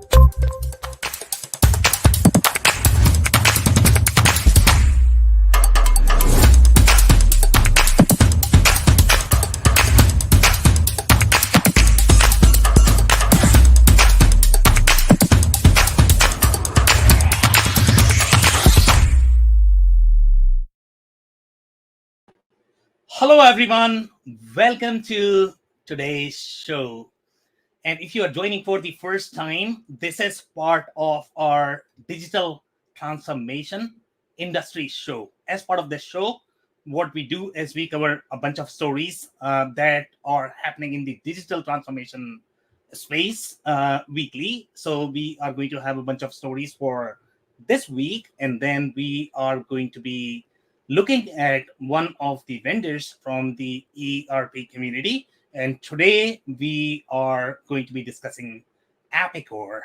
Hello, everyone. Welcome to today's show. And if you are joining for the first time, this is part of our digital transformation industry show. As part of this show, what we do is we cover a bunch of stories that are happening in the digital transformation space weekly. So we are going to have a bunch of stories for this week, and then we are going to be looking at one of the vendors from the ERP community. And today we are going to be discussing Epicor.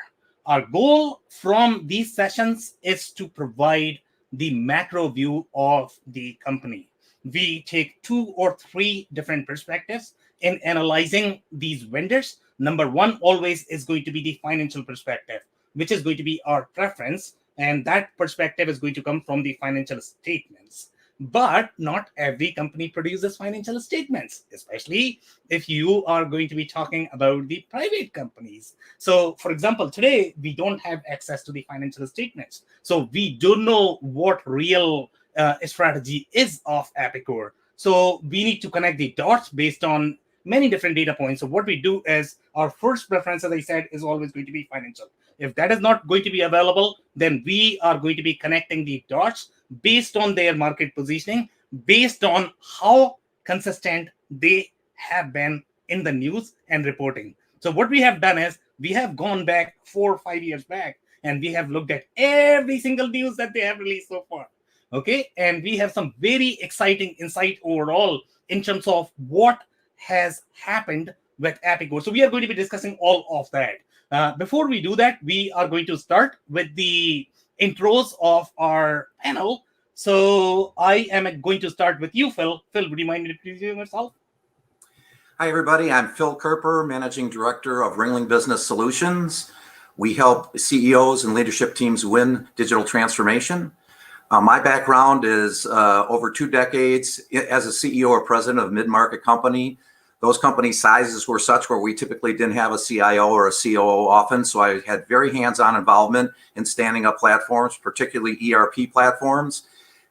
Our goal from these sessions is to provide the macro view of the company. We take 2 or 3 different perspectives in analyzing these vendors. Number one always is going to be the financial perspective, which is going to be our preference. And that perspective is going to come from the financial statements. But not every company produces financial statements, especially if you are going to be talking about the private companies. So, for example, today we don't have access to the financial statements. So we don't know what real strategy is of Epicor. So we need to connect the dots based on many different data points. So what we do is our first preference, as I said, is always going to be financial. If that is not going to be available, then we are going to be connecting the dots based on their market positioning, based on how consistent they have been in the news and reporting. So what we have done is we have gone back 4 or 5 years back, and we have looked at every single news that they have released so far. Okay, and we have some very exciting insight overall in terms of what has happened with Epicor. So we are going to be discussing all of that. Before we do that, we are going to start with the intros of our panel. So I am going to start with you, Phil. Phil, would you mind introducing yourself? Hi, everybody. I'm Phil Kerper, Managing Director of Ringling Business Solutions. We help CEOs and leadership teams win digital transformation. My background is over 2 decades as a CEO or president of a mid-market company. Those company sizes were such where we typically didn't have a CIO or a COO often, so I had very hands-on involvement in standing up platforms, particularly ERP platforms.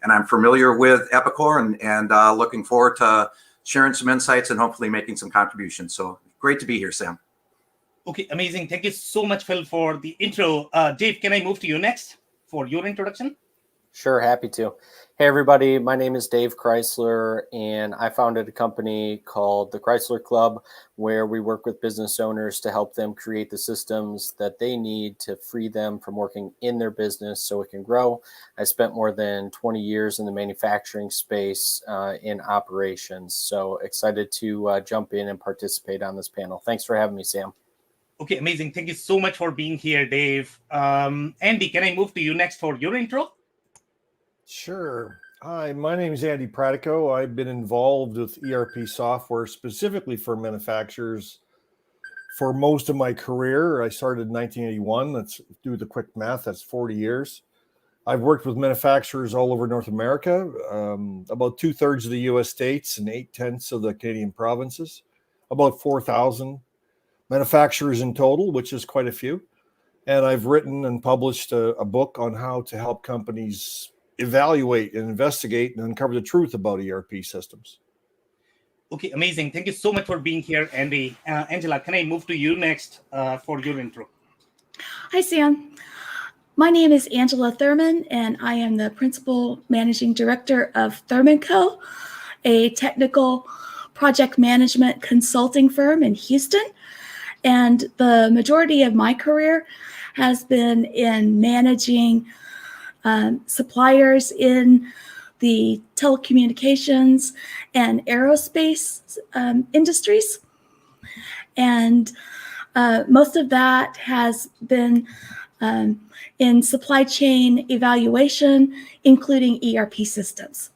And I'm familiar with Epicor and looking forward to sharing some insights and hopefully making some contributions. So great to be here, Sam. Okay, amazing. Thank you so much, Phil, for the intro. Dave, can I move to you next for your introduction? Sure, happy to. Hey, everybody. My name is Dave Chrysler, and I founded a company called the Chrysler Club, where we work with business owners to help them create the systems that they need to free them from working in their business so it can grow. I spent more than 20 years in the manufacturing space in operations. So excited to jump in and participate on this panel. Thanks for having me, Sam. Okay, amazing. Thank you so much for being here, Dave. Andy, can I move to you next for your intro? Sure. Hi, my name is Andy Pratico. I've been involved with ERP software specifically for manufacturers for most of my career. I started in 1981. Let's do the quick math. That's 40 years. I've worked with manufacturers all over North America, about 2/3 of the US states and 8/10 of the Canadian provinces, about 4,000 manufacturers in total, which is quite a few. And I've written and published a book on how to help companies evaluate and investigate and uncover the truth about ERP systems. Okay, amazing. Thank you so much for being here, Andy. Angela, can I move to you next for your intro? Hi, Sam. My name is Angela Thurman, and I am the Principal Managing Director of Thurman Co., a technical project management consulting firm in Houston. And the majority of my career has been in managing suppliers in the telecommunications and aerospace industries. And most of that has been in supply chain evaluation, including ERP systems.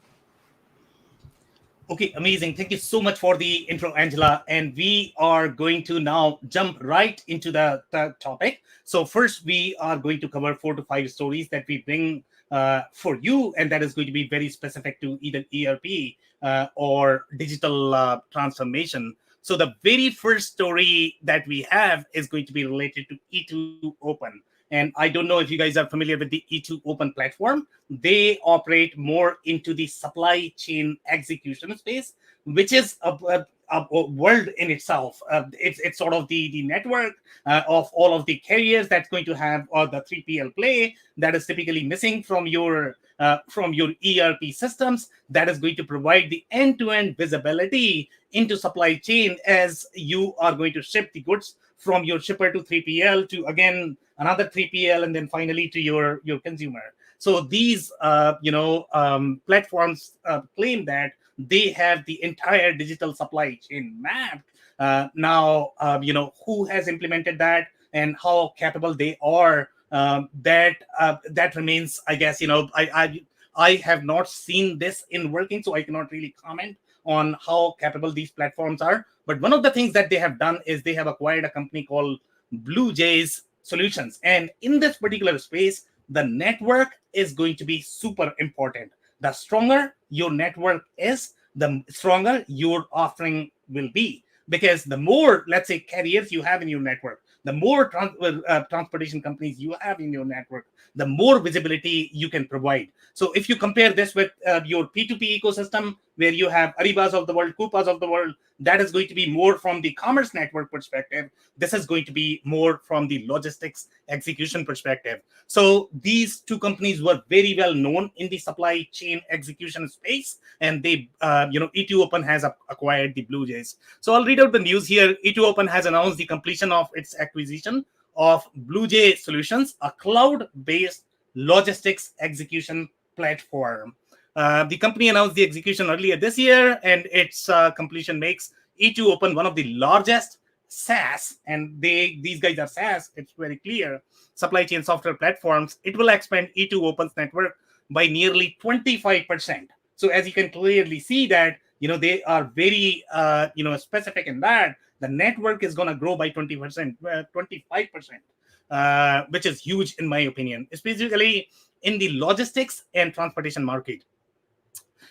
Okay, amazing. Thank you so much for the intro, Angela. And we are going to now jump right into the topic. So first, we are going to cover 4 to 5 stories that we bring for you, and that is going to be very specific to either ERP or digital transformation. So the very first story that we have is going to be related to E2 Open. And I don't know if you guys are familiar with the E2 Open platform. They operate more into the supply chain execution space, which is a world in itself. It's sort of the network of all of the carriers that's going to have the 3PL play that is typically missing from your ERP systems, that is going to provide the end-to-end visibility into supply chain as you are going to ship the goods from your shipper to 3PL to again another 3PL and then finally to your consumer. So these platforms claim that they have the entire digital supply chain mapped. Who has implemented that and how capable they are, that remains, I guess. I have not seen this in working, so I cannot really comment on how capable these platforms are. But one of the things that they have done is they have acquired a company called Blue Jays Solutions. And in this particular space, the network is going to be super important. The stronger your network is, the stronger your offering will be. Because the more, let's say, carriers you have in your network, the more transportation companies you have in your network, the more visibility you can provide. So if you compare this with your P2P ecosystem, where you have Aribas of the world, Coupas of the world, that is going to be more from the commerce network perspective. This is going to be more from the logistics execution perspective. So these two companies were very well known in the supply chain execution space, and they, E2 Open has acquired the Blue Jays. So I'll read out the news here. E2 Open has announced the completion of its acquisition of Blue Jay Solutions, a cloud-based logistics execution platform. The company announced the execution earlier this year, and its completion makes E2 Open one of the largest SaaS, and these guys are SaaS, it's very clear, supply chain software platforms. It will expand E2 Open's network by nearly 25%. So as you can clearly see that, they are very, specific in that the network is going to grow by 20%, 25%, which is huge in my opinion, specifically in the logistics and transportation market.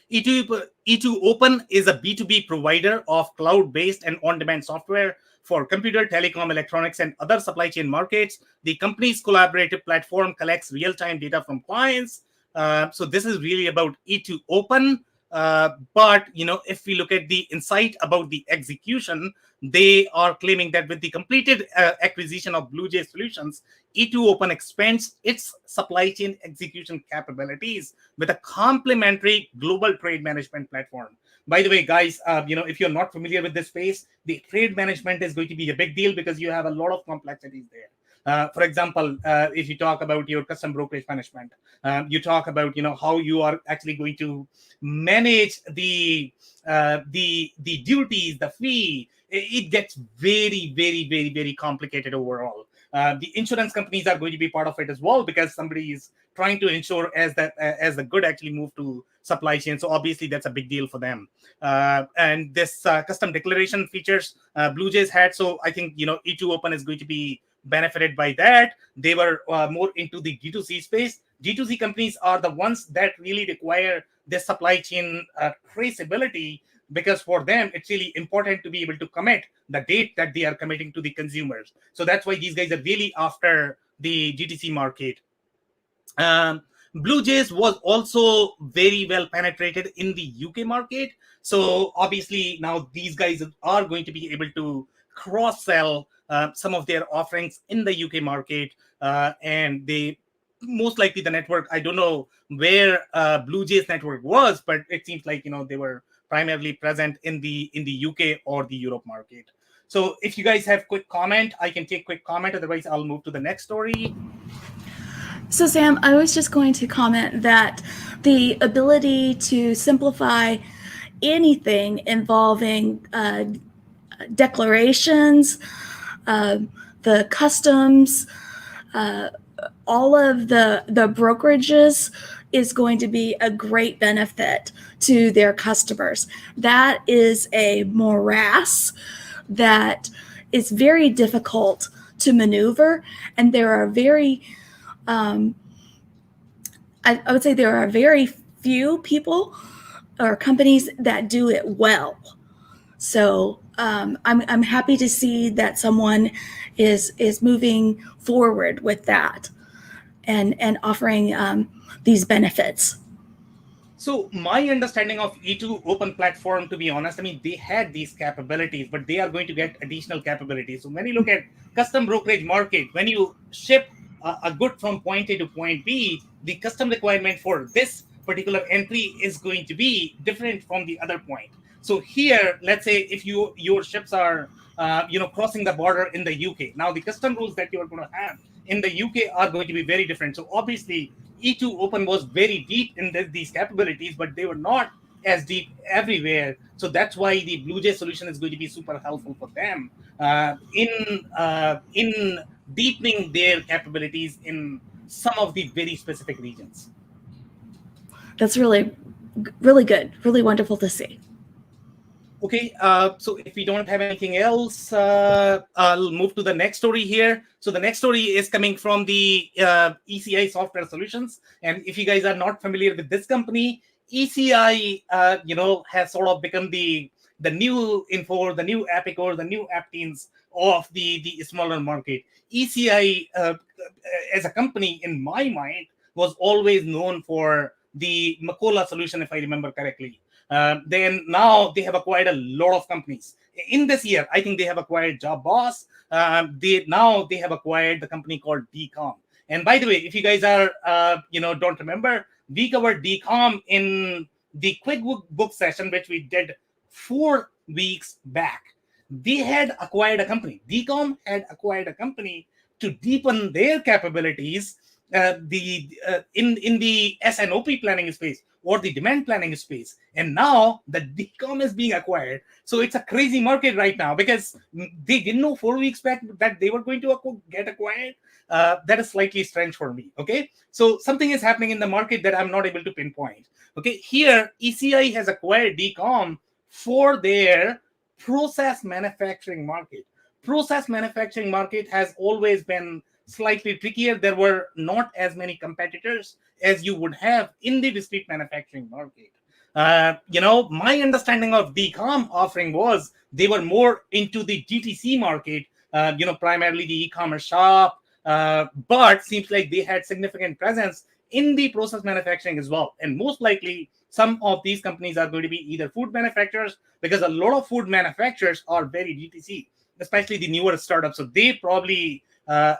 E2 Open is a B2B provider of cloud-based and on-demand software for computer, telecom, electronics, and other supply chain markets. The company's collaborative platform collects real-time data from clients. So this is really about E2 Open. But if we look at the insight about the execution, they are claiming that with the completed acquisition of Blue Jay Solutions, E2 Open expands its supply chain execution capabilities with a complementary global trade management platform. By the way, guys, if you're not familiar with this space, the trade management is going to be a big deal because you have a lot of complexities there. For example, if you talk about your custom brokerage management, you talk about how you are actually going to manage the duties, the fee. It gets very, very, very, very complicated overall. The insurance companies are going to be part of it as well because somebody is trying to ensure as the good actually move to supply chain. So obviously that's a big deal for them. And this custom declaration features Blue Jays had. So I think E2 Open is going to be benefited by that. They were more into the D2C space. D2C companies are the ones that really require this supply chain traceability, because for them it's really important to be able to commit the date that they are committing to the consumers. So that's why these guys are really after the D2C market. Blue Jays was also very well penetrated in the UK market. So obviously now these guys are going to be able to cross-sell some of their offerings in the UK market. And they most likely the network, I don't know where Blue Jays network was, but it seems like they were primarily present in the UK or the Europe market. So if you guys have quick comment, I can take quick comment. Otherwise, I'll move to the next story. So Sam, I was just going to comment that the ability to simplify anything involving declarations, the customs, all of the brokerages is going to be a great benefit to their customers. That is a morass that is very difficult to maneuver, and there are very I would say there are very few people or companies that do it well. So I'm happy to see that someone is moving forward with that and offering these benefits. So my understanding of E2 open platform, to be honest, I mean, they had these capabilities, but they are going to get additional capabilities. So when you look at custom brokerage market, when you ship a good from point A to point B, the custom requirement for this particular entry is going to be different from the other point. So here, let's say if your ships are crossing the border in the UK, now the custom rules that you are going to have in the UK are going to be very different. So obviously E2 Open was very deep in these capabilities, but they were not as deep everywhere. So that's why the BlueJ solution is going to be super helpful for them in deepening their capabilities in some of the very specific regions. That's really, really good, really wonderful to see. Okay, so if we don't have anything else, I'll move to the next story here. So the next story is coming from the Eci Software Solutions. And if you guys are not familiar with this company, Eci, has sort of become the new Infor, the new Epicor, the new Apteans of the smaller market. Eci, as a company, in my mind, was always known for the Macola solution, if I remember correctly. Then now they have acquired a lot of companies. In this year, I think they have acquired JobBoss. They have acquired the company called DCOM. And by the way, if you guys are don't remember, we covered DCOM in the QuickBook session, which we did 4 weeks back. They had acquired a company. DCOM had acquired a company to deepen their capabilities in the S&OP planning space or the demand planning space. And now the DCOM is being acquired. So it's a crazy market right now because they didn't know 4 weeks back that they were going to get acquired. That is slightly strange for me. Okay, so something is happening in the market that I'm not able to pinpoint. Okay, here Eci has acquired DCOM for their process manufacturing market. Process manufacturing market has always been slightly trickier. There were not as many competitors as you would have in the discrete manufacturing market. My understanding of DCOM offering was they were more into the DTC market, primarily the e-commerce shop, but seems like they had significant presence in the process manufacturing as well. And most likely, some of these companies are going to be either food manufacturers, because a lot of food manufacturers are very DTC, especially the newer startups. So they probably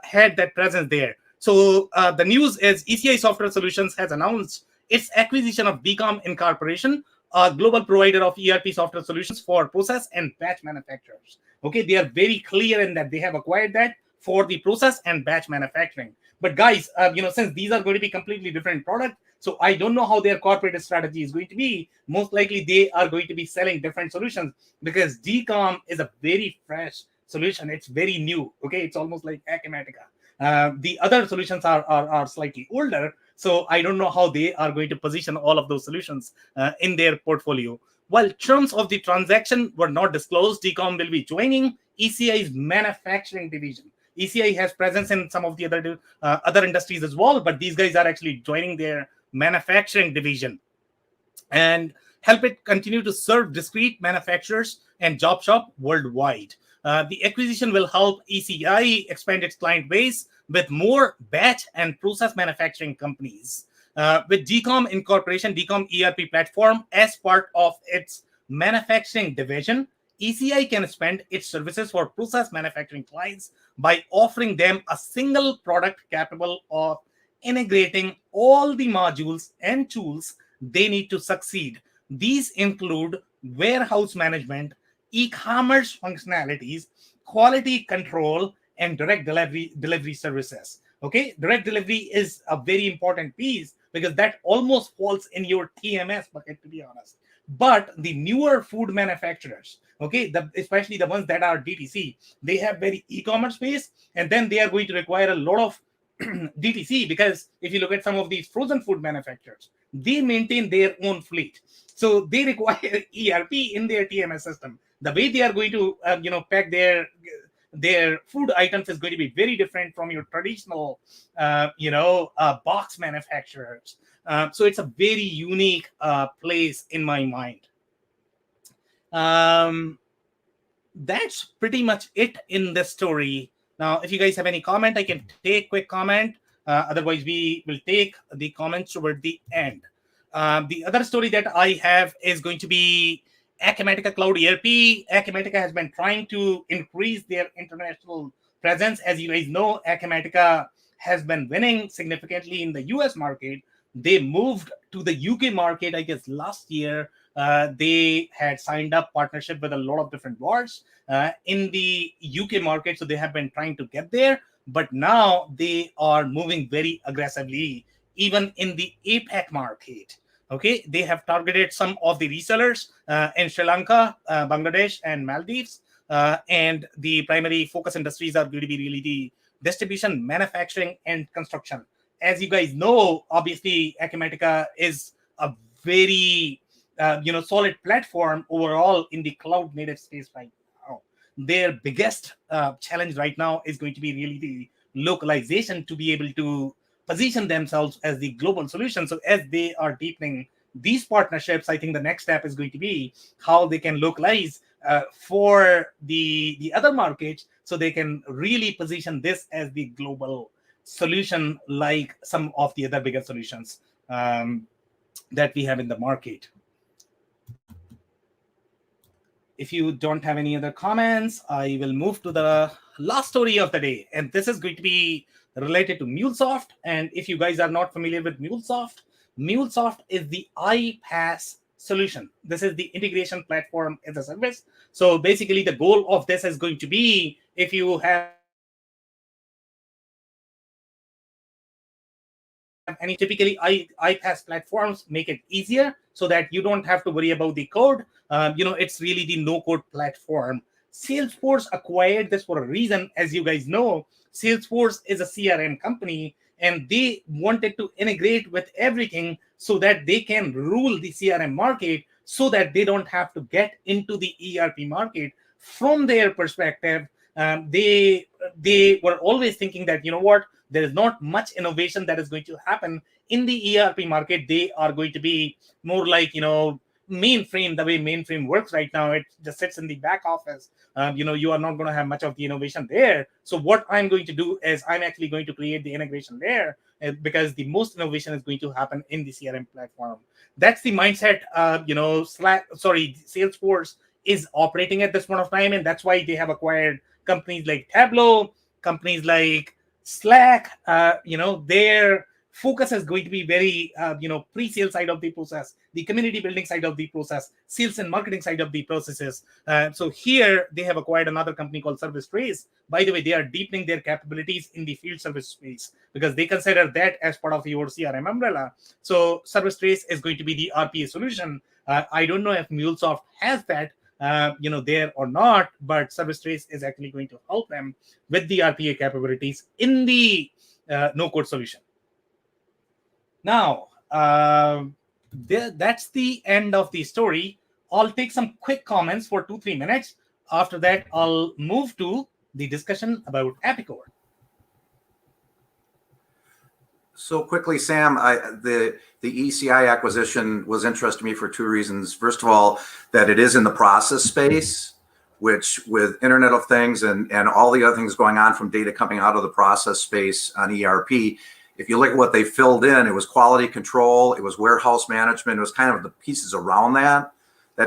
had that presence there. So the news is Eci Software Solutions has announced its acquisition of DCOM Incorporation, a global provider of ERP software solutions for process and batch manufacturers. Okay, they are very clear in that they have acquired that for the process and batch manufacturing. But guys, since these are going to be completely different products, so I don't know how their corporate strategy is going to be. Most likely they are going to be selling different solutions because DCOM is a very fresh solution. It's very new. Okay, it's almost like Akimatica. The other solutions are slightly older, so I don't know how they are going to position all of those solutions in their portfolio. While terms of the transaction were not disclosed, DCOM will be joining ECI's manufacturing division. ECI has presence in some of the other industries as well, but these guys are actually joining their manufacturing division and help it continue to serve discrete manufacturers and job shop worldwide. The acquisition will help ECI expand its client base with more batch and process manufacturing companies. With DCOM Incorporation, DCOM ERP platform as part of its manufacturing division, ECI can expand its services for process manufacturing clients by offering them a single product capable of integrating all the modules and tools they need to succeed. These include warehouse management, e-commerce functionalities, quality control, and direct delivery services. Okay, direct delivery is a very important piece because that almost falls in your TMS bucket, to be honest. But the newer food manufacturers, okay, especially the ones that are DTC, they have very e-commerce space, and then they are going to require a lot of DTC, because if you look at some of these frozen food manufacturers, they maintain their own fleet. So they require ERP in their TMS system. The way they are going to, pack their food items is going to be very different from your traditional, box manufacturers. So it's a very unique place in my mind. That's pretty much it in this story. Now, if you guys have any comment, I can take quick comment. Otherwise, we will take the comments toward the end. The other story that I have is going to be Akimatica Cloud ERP. Akimatica has been trying to increase their international presence. As you guys know, Akimatica has been winning significantly in the US market. They moved to the UK market, I guess, last year. They had signed up partnership with a lot of different boards in the UK market. So they have been trying to get there. But now they are moving very aggressively, even in the APAC market. Okay, they have targeted some of the resellers in Sri Lanka, Bangladesh, and Maldives. And the primary focus industries are going to be really the distribution, manufacturing, and construction. As you guys know, obviously, Akimatica is a very solid platform overall in the cloud native space right now. Their biggest challenge right now is going to be really the localization to be able to position themselves as the global solution. So as they are deepening these partnerships, I think the next step is going to be how they can localize for the other markets, so they can really position this as the global solution, like some of the other bigger solutions that we have in the market. If you don't have any other comments, I will move to the last story of the day. And this is going to be related to Mulesoft. And if you guys are not familiar with Mulesoft, Mulesoft is the iPaaS solution. This is the integration platform as a service. So basically, the goal of this is going to be, if you have any, typically iPaaS platforms make it easier so that you don't have to worry about the code. It's really the no-code platform. Salesforce acquired this for a reason. As you guys know, Salesforce is a CRM company, and they wanted to integrate with everything so that they can rule the CRM market, so that they don't have to get into the ERP market. From their perspective, they were always thinking that, there is not much innovation that is going to happen in the ERP market. They are going to be more like, mainframe, the way mainframe works right now. It just sits in the back office. You are not going to have much of the innovation there. So what I'm going to do is I'm actually going to create the integration there, because the most innovation is going to happen in the CRM platform. That's the mindset, Salesforce is operating at this point of time. And that's why they have acquired companies like Tableau, companies like Slack. Their focus is going to be very, pre-sale side of the process, the community building side of the process, sales and marketing side of the processes. So here they have acquired another company called Service Trace. By the way, they are deepening their capabilities in the field service space, because they consider that as part of your CRM umbrella. So Service Trace is going to be the RPA solution. I don't know if Mulesoft has that, there or not, but Service Trace is actually going to help them with the RPA capabilities in the no-code solution. Now, that's the end of the story. I'll take some quick comments for 2-3 minutes. After that, I'll move to the discussion about Epicor. So quickly, Sam, the ECI acquisition was interesting to me for 2 reasons. First of all, that it is in the process space, which with Internet of Things and all the other things going on from data coming out of the process space on ERP, if you look at what they filled in, it was quality control, it was warehouse management, it was kind of the pieces around that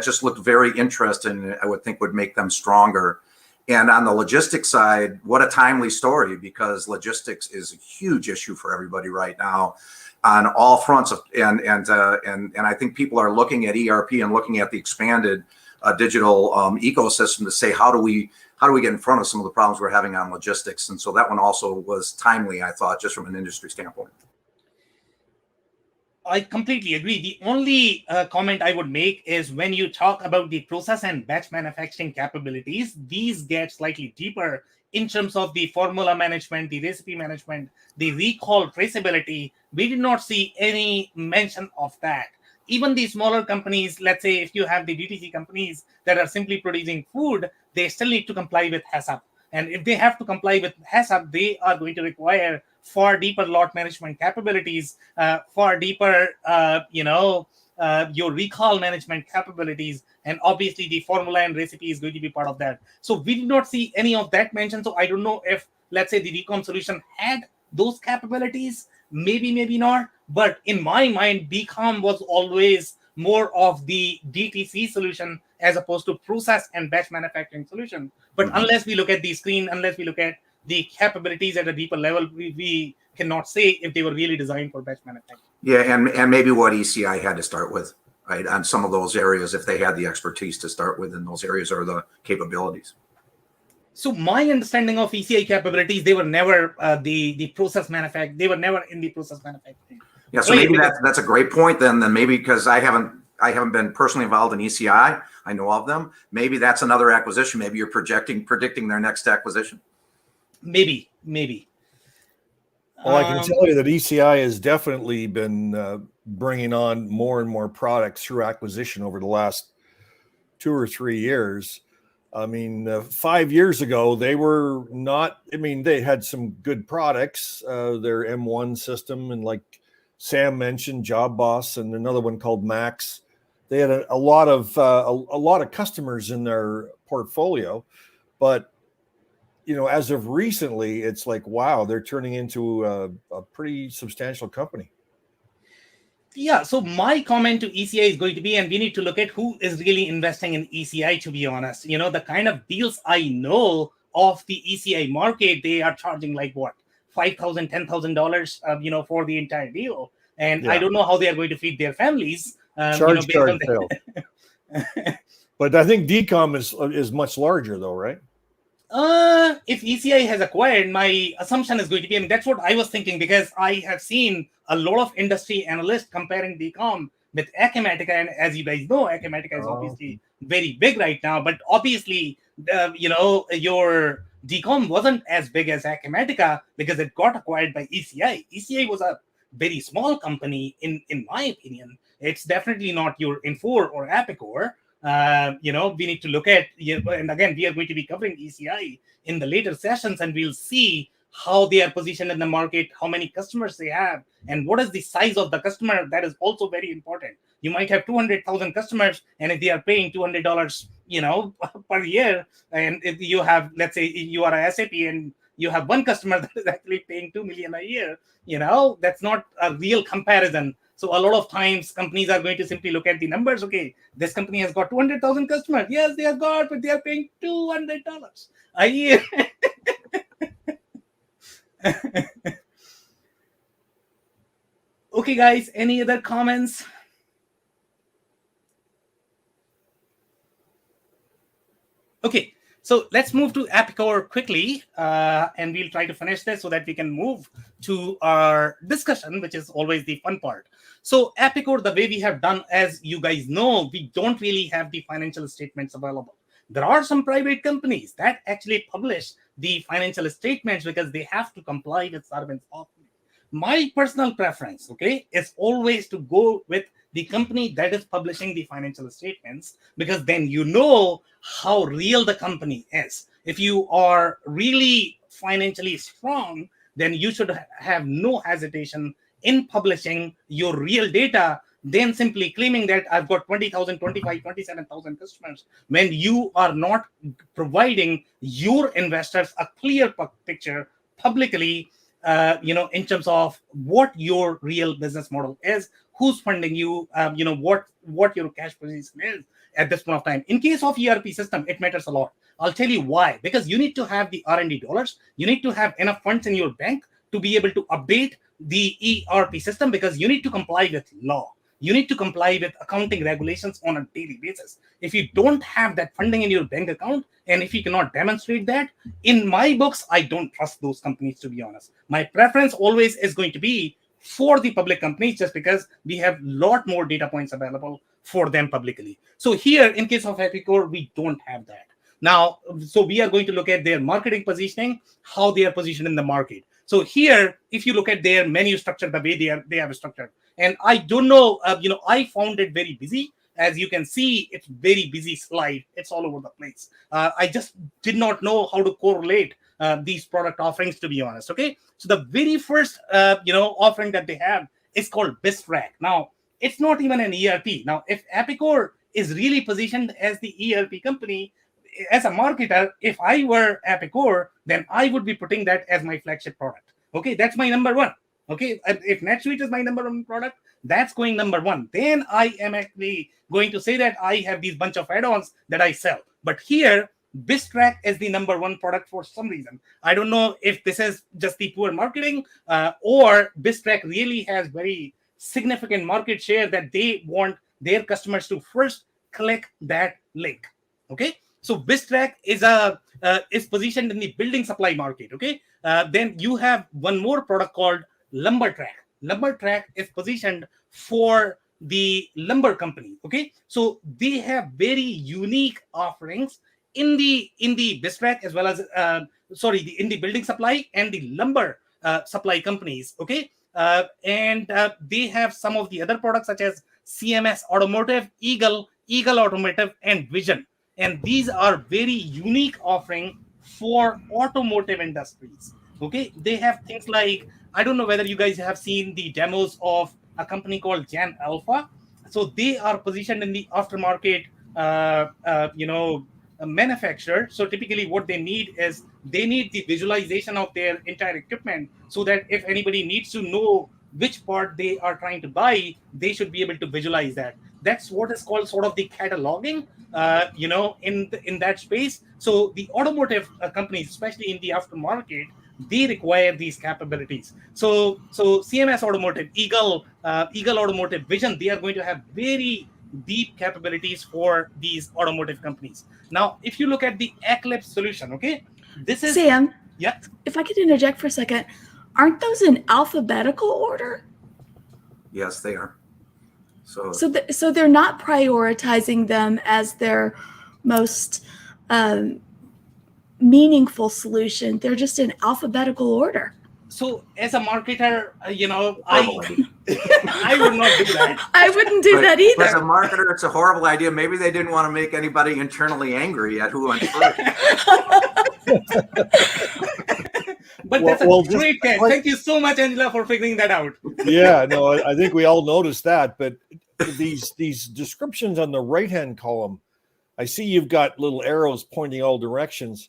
just looked very interesting. I would think would make them stronger. And on the logistics side, what a timely story, because logistics is a huge issue for everybody right now on all fronts. And I think people are looking at ERP and looking at the expanded digital ecosystem to say, how do we get in front of some of the problems we're having on logistics? And so that one also was timely, I thought, just from an industry standpoint. I completely agree. The only comment I would make is when you talk about the process and batch manufacturing capabilities, these get slightly deeper in terms of the formula management, the recipe management, the recall traceability, we did not see any mention of that. Even the smaller companies, let's say if you have the DTC companies that are simply producing food, they still need to comply with HACCP. And if they have to comply with HACCP, they are going to require far deeper lot management capabilities, far deeper, your recall management capabilities, and obviously the formula and recipe is going to be part of that. So we did not see any of that mentioned. So I don't know if, let's say, the DCOM solution had those capabilities. Maybe not. But in my mind, DCOM was always more of the DTC solution as opposed to process and batch manufacturing solution. But unless we look at the screen, unless we look at the capabilities at a deeper level, we cannot say if they were really designed for batch manufacturing. Yeah, and maybe what ECI had to start with, right, on some of those areas, if they had the expertise to start with in those areas or the capabilities. So my understanding of ECI capabilities, they were never the process manufacturing. They were never in the process manufacturing. Yeah, so maybe that's a great point. Then maybe because I haven't been personally involved in ECI, I know of them. Maybe that's another acquisition. Maybe you're predicting their next acquisition. Maybe. Well, I can tell you that ECI has definitely been bringing on more and more products through acquisition over the last 2 or 3 years. I mean, 5 years ago, they were not, I mean, they had some good products, their M1 system, and like Sam mentioned, Job Boss, and another one called Max. They had a lot of customers in their portfolio, but as of recently, it's like, wow, they're turning into a pretty substantial company. Yeah, so my comment to ECI is going to be, and we need to look at who is really investing in ECI, to be honest. The kind of deals I know of the ECI market, they are charging like what, $5,000, $10,000, for the entire deal. And I don't know how they are going to feed their families. Charge fail. But I think DCOM is much larger though, right? If ECI has acquired, my assumption is going to be, and that's what I was thinking, because I have seen a lot of industry analysts comparing DCOM with Akimatica, and as you guys know, Akimatica is obviously very big right now. But obviously, your DCOM wasn't as big as Akimatica because it got acquired by ECI. ECI was a very small company, in my opinion. It's definitely not your Infor or Epicor. We need to look at, and again, we are going to be covering ECI in the later sessions, and we'll see how they are positioned in the market, how many customers they have, and what is the size of the customer. That is also very important. You might have 200,000 customers, and if they are paying $200, per year, and if you have, let's say, you are a SAP and you have one customer that is actually paying $2 million a year, that's not a real comparison. So a lot of times companies are going to simply look at the numbers. Okay, this company has got 200,000 customers. Yes, they have got, but they are paying $200 a year. Okay, guys, any other comments? Okay, so let's move to Epicor quickly, and we'll try to finish this so that we can move to our discussion, which is always the fun part. So Epicor, the way we have done, as you guys know, we don't really have the financial statements available. There are some private companies that actually publish the financial statements because they have to comply with Sarbanes-Oxley. My personal preference, is always to go with the company that is publishing the financial statements, because then you know how real the company is. If you are really financially strong, then you should have no hesitation in publishing your real data than simply claiming that I've got 20,000, 25, 27,000 customers, when you are not providing your investors a clear picture publicly, in terms of what your real business model is, who's funding you, what your cash position is at this point of time. In case of ERP system, it matters a lot. I'll tell you why. Because you need to have the R&D dollars. You need to have enough funds in your bank to be able to update the ERP system, because you need to comply with law. You need to comply with accounting regulations on a daily basis. If you don't have that funding in your bank account, and if you cannot demonstrate that, in my books, I don't trust those companies, to be honest. My preference always is going to be for the public companies, just because we have a lot more data points available for them publicly. So here, in case of Epicor, we don't have that. Now, so we are going to look at their marketing positioning, how they are positioned in the market. So here, if you look at their menu structure, the way they have structured, and I don't know, I found it very busy. As you can see, it's very busy slide. It's all over the place. I just did not know how to correlate these product offerings, to be honest. Okay, so the very first offering that they have is called Bistrack. Now, it's not even an ERP. Now, if Epicor is really positioned as the ERP company, as a marketer, if I were Epicor, then I would be putting that as my flagship product. Okay, that's my number one. Okay, if NetSuite is my number one product, that's going number one. Then I am actually going to say that I have these bunch of add-ons that I sell. But here, Bistrack is the number one product for some reason. I don't know if this is just the poor marketing or Bistrack really has very significant market share that they want their customers to first click that link. Okay, so Bistrack is positioned in the building supply market. Okay, then you have one more product called LumberTrack. LumberTrack is positioned for the lumber company. Okay, so they have very unique offerings in the Bistrack as well as in the building supply and the lumber supply companies. Okay, and they have some of the other products such as CMS Automotive, Eagle Automotive, and Vision. And these are very unique offering for automotive industries. Okay, they have things like, I don't know whether you guys have seen the demos of a company called Jan Alpha. So they are positioned in the aftermarket, manufacturer. So typically what they need is they need the visualization of their entire equipment so that if anybody needs to know which part they are trying to buy, they should be able to visualize that. That's what is called sort of the cataloging, in that space. So the automotive companies, especially in the aftermarket, they require these capabilities. So CMS Automotive, Eagle Automotive, Vision, they are going to have very deep capabilities for these automotive companies. Now, if you look at the Eclipse solution, okay, this is Sam. Yeah. If I could interject for a second, aren't those in alphabetical order? Yes, they are. So they're not prioritizing them as their most meaningful solution. They're just in alphabetical order. So as a marketer, Horrible idea. I would not do that. I wouldn't do that either. As a marketer, it's a horrible idea. Maybe they didn't want to make anybody internally angry at who went first. But that's a great catch. Thank you so much, Angela, for figuring that out. Yeah, no, I think we all noticed that. But these descriptions on the right-hand column, I see you've got little arrows pointing all directions.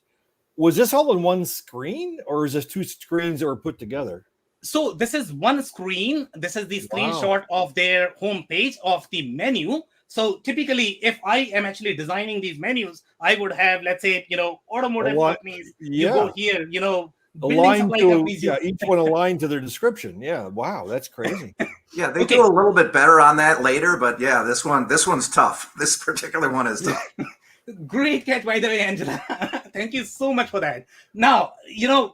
Was this all in one screen, or is this two screens that were put together? So this is one screen. This is the screenshot of their homepage of the menu. So typically, if I am actually designing these menus, I would have, let's say, automotive companies. You go here, aligned to each one aligned to their description. Yeah, wow, that's crazy. Yeah, they do a little bit better on that later, but yeah, this one's tough. This particular one is tough. Great catch, by the way, Angela. Thank you so much for that. Now,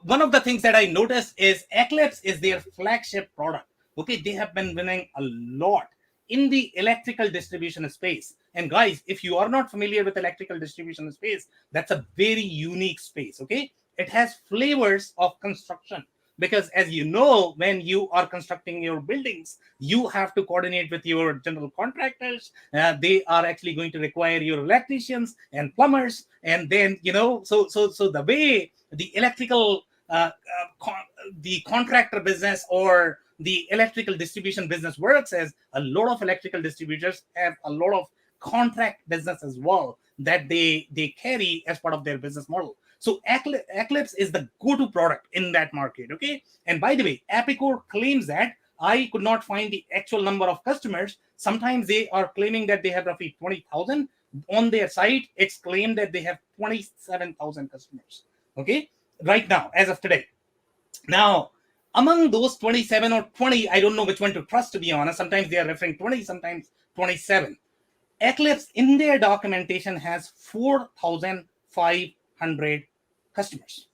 one of the things that I noticed is Eclipse is their flagship product. Okay, they have been winning a lot in the electrical distribution space. And guys, if you are not familiar with electrical distribution space, that's a very unique space. Okay, it has flavors of construction. Because as you know, when you are constructing your buildings, you have to coordinate with your general contractors. They are actually going to require your electricians and plumbers. And then, so the way the electrical, the contractor business or the electrical distribution business works is a lot of electrical distributors have a lot of contract business as well that they carry as part of their business model. So Eclipse is the go-to product in that market, okay? And by the way, Epicor claims that. I could not find the actual number of customers. Sometimes they are claiming that they have roughly 20,000. On their site, it's claimed that they have 27,000 customers, okay? Right now, as of today. Now, among those 27 or 20, I don't know which one to trust, to be honest. Sometimes they are referring 20, sometimes 27. Eclipse in their documentation has 4,500 customers.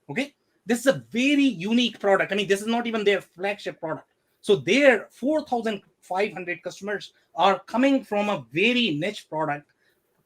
Okay, this is a very unique product. I mean, this is not even their flagship product. So their 4,500 customers are coming from a very niche product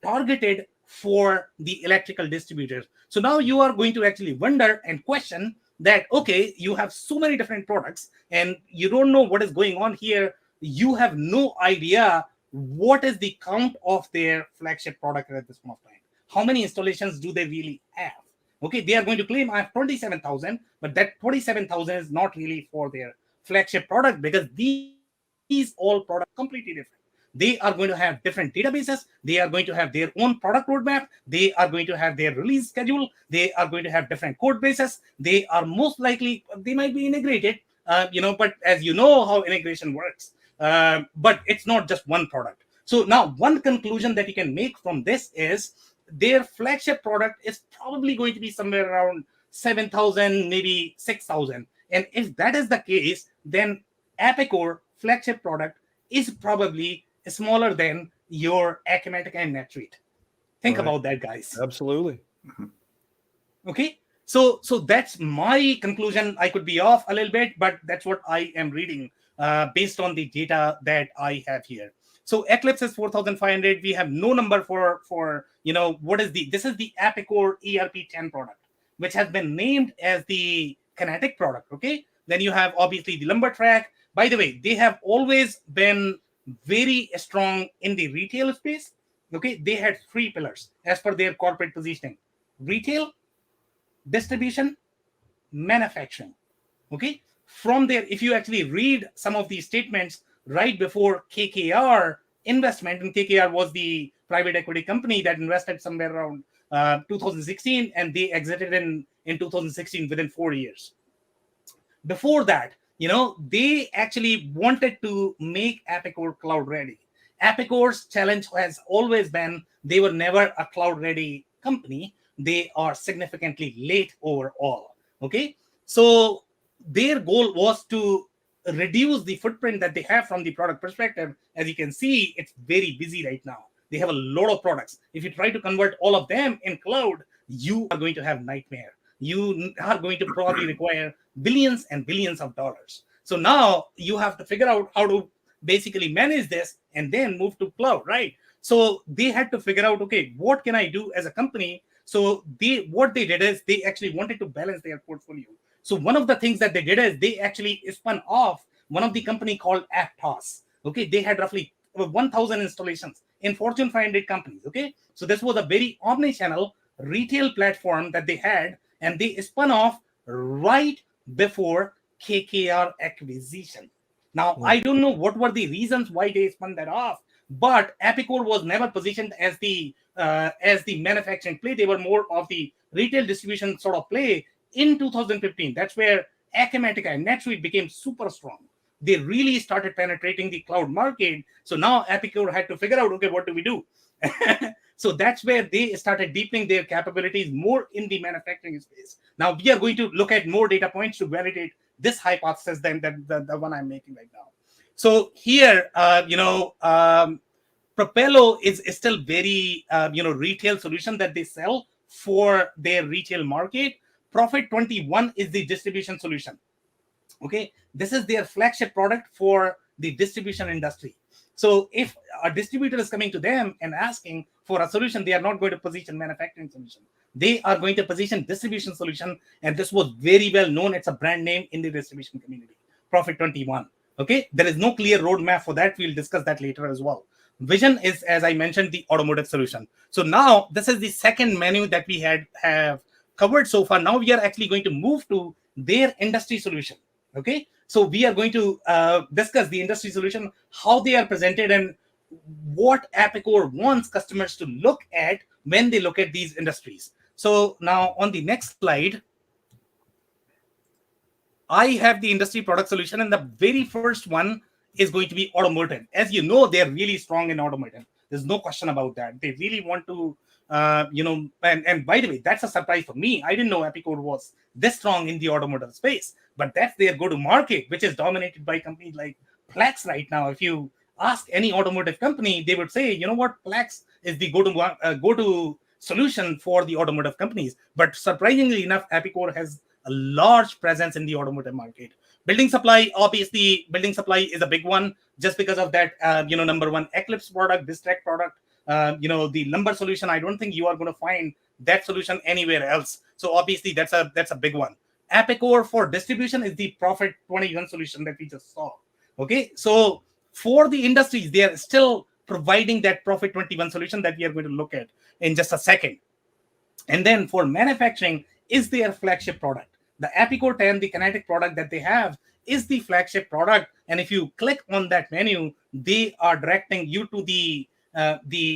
targeted for the electrical distributors. So now you are going to actually wonder and question that, okay, you have so many different products and you don't know what is going on here. You have no idea what is the count of their flagship product at this point of time. How many installations do they really have? Okay, they are going to claim I have 27,000, but that 27,000 is not really for their flagship product, because these all products are completely different. They are going to have different databases. They are going to have their own product roadmap. They are going to have their release schedule. They are going to have different code bases. They are most likely, they might be integrated, but as you know how integration works, but it's not just one product. So now one conclusion that you can make from this is their flagship product is probably going to be somewhere around 7,000, maybe 6,000. And if that is the case, then Epicor flagship product is probably smaller than your Akimatica and NetSuite. Think Right. about that, guys. Absolutely. Okay, so that's my conclusion. I could be off a little bit, but that's what I am reading based on the data that I have here. So Eclipse is 4,500. We have no number for what is this is the Epicor ERP 10 product, which has been named as the Kinetic product. Okay, then you have obviously the LumberTrack. By the way, they have always been very strong in the retail space. Okay, they had 3 pillars as per their corporate positioning: retail, distribution, manufacturing. Okay, from there, if you actually read some of these statements right before KKR investment, and KKR was the private equity company that invested somewhere around 2016, and they exited in 2016 within 4 years. Before that, they actually wanted to make Epicor cloud ready. Epicor's challenge has always been they were never a cloud ready company. They are significantly late overall. Okay, so their goal was to reduce the footprint that they have from the product perspective. As you can see, it's very busy right now. They have a lot of products. If you try to convert all of them in cloud, you are going to have nightmare. You are going to probably require billions and billions of dollars. So now you have to figure out how to basically manage this and then move to cloud, right? So they had to figure out, okay, what can I do as a company? So what they did is they actually wanted to balance their portfolio. So one of the things that they did is they actually spun off one of the company called Aptos. Okay, they had roughly 1,000 installations in Fortune 500 companies. Okay, so this was a very omni-channel retail platform that they had, and they spun off right before KKR acquisition. Now, I don't know what were the reasons why they spun that off, but Epicor was never positioned as the manufacturing play. They were more of the retail distribution sort of play. In 2015, that's where Akimatica and NetSuite became super strong. They really started penetrating the cloud market. So now Epicor had to figure out, okay, what do we do? So that's where they started deepening their capabilities more in the manufacturing space. Now we are going to look at more data points to validate this hypothesis than the one I'm making right now. So here, Propello is still very, retail solution that they sell for their retail market. Profit 21 is the distribution solution. Okay, this is their flagship product for the distribution industry. So if a distributor is coming to them and asking for a solution, they are not going to position manufacturing solution. They are going to position distribution solution. And this was very well known. It's a brand name in the distribution community, Profit 21. Okay, there is no clear roadmap for that. We'll discuss that later as well. Vision is, as I mentioned, the automotive solution. So now this is the second menu that we have covered so far. Now we are actually going to move to their industry solution. Okay, so we are going to discuss the industry solution, how they are presented, and what Epicor wants customers to look at when they look at these industries. So now on the next slide, I have the industry product solution, and the very first one is going to be automotive. As you know, they're really strong in automotive. There's no question about that. They really want to, and by the way, that's a surprise for me. I didn't know Epicor was this strong in the automotive space, but that's their go-to-market, which is dominated by companies like Plex right now. If you ask any automotive company, they would say, you know what, Plex is the go-to solution for the automotive companies. But surprisingly enough, Epicor has a large presence in the automotive market. Building supply, obviously, building supply is a big one just because of that, number one Eclipse product, Distract product. the lumber solution. I don't think you are going to find that solution anywhere else. So obviously that's a big one. Epicor for distribution is the Profit 21 solution that we just saw. Okay, so for the industries, they are still providing that Profit 21 solution that we are going to look at in just a second. And then for manufacturing is their flagship product. The Epicor 10, the Kinetic product that they have, is the flagship product. And if you click on that menu, they are directing you to the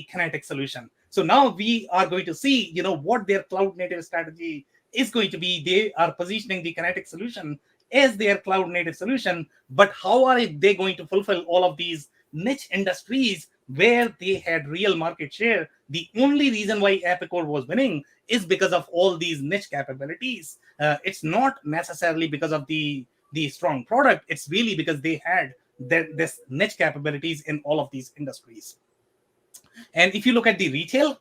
Kinetic solution. So now we are going to see, what their cloud native strategy is going to be. They are positioning the Kinetic solution as their cloud native solution, but how are they going to fulfill all of these niche industries where they had real market share? The only reason why Epicor was winning is because of all these niche capabilities. It's not necessarily because of the strong product. It's really because they had this niche capabilities in all of these industries. And if you look at the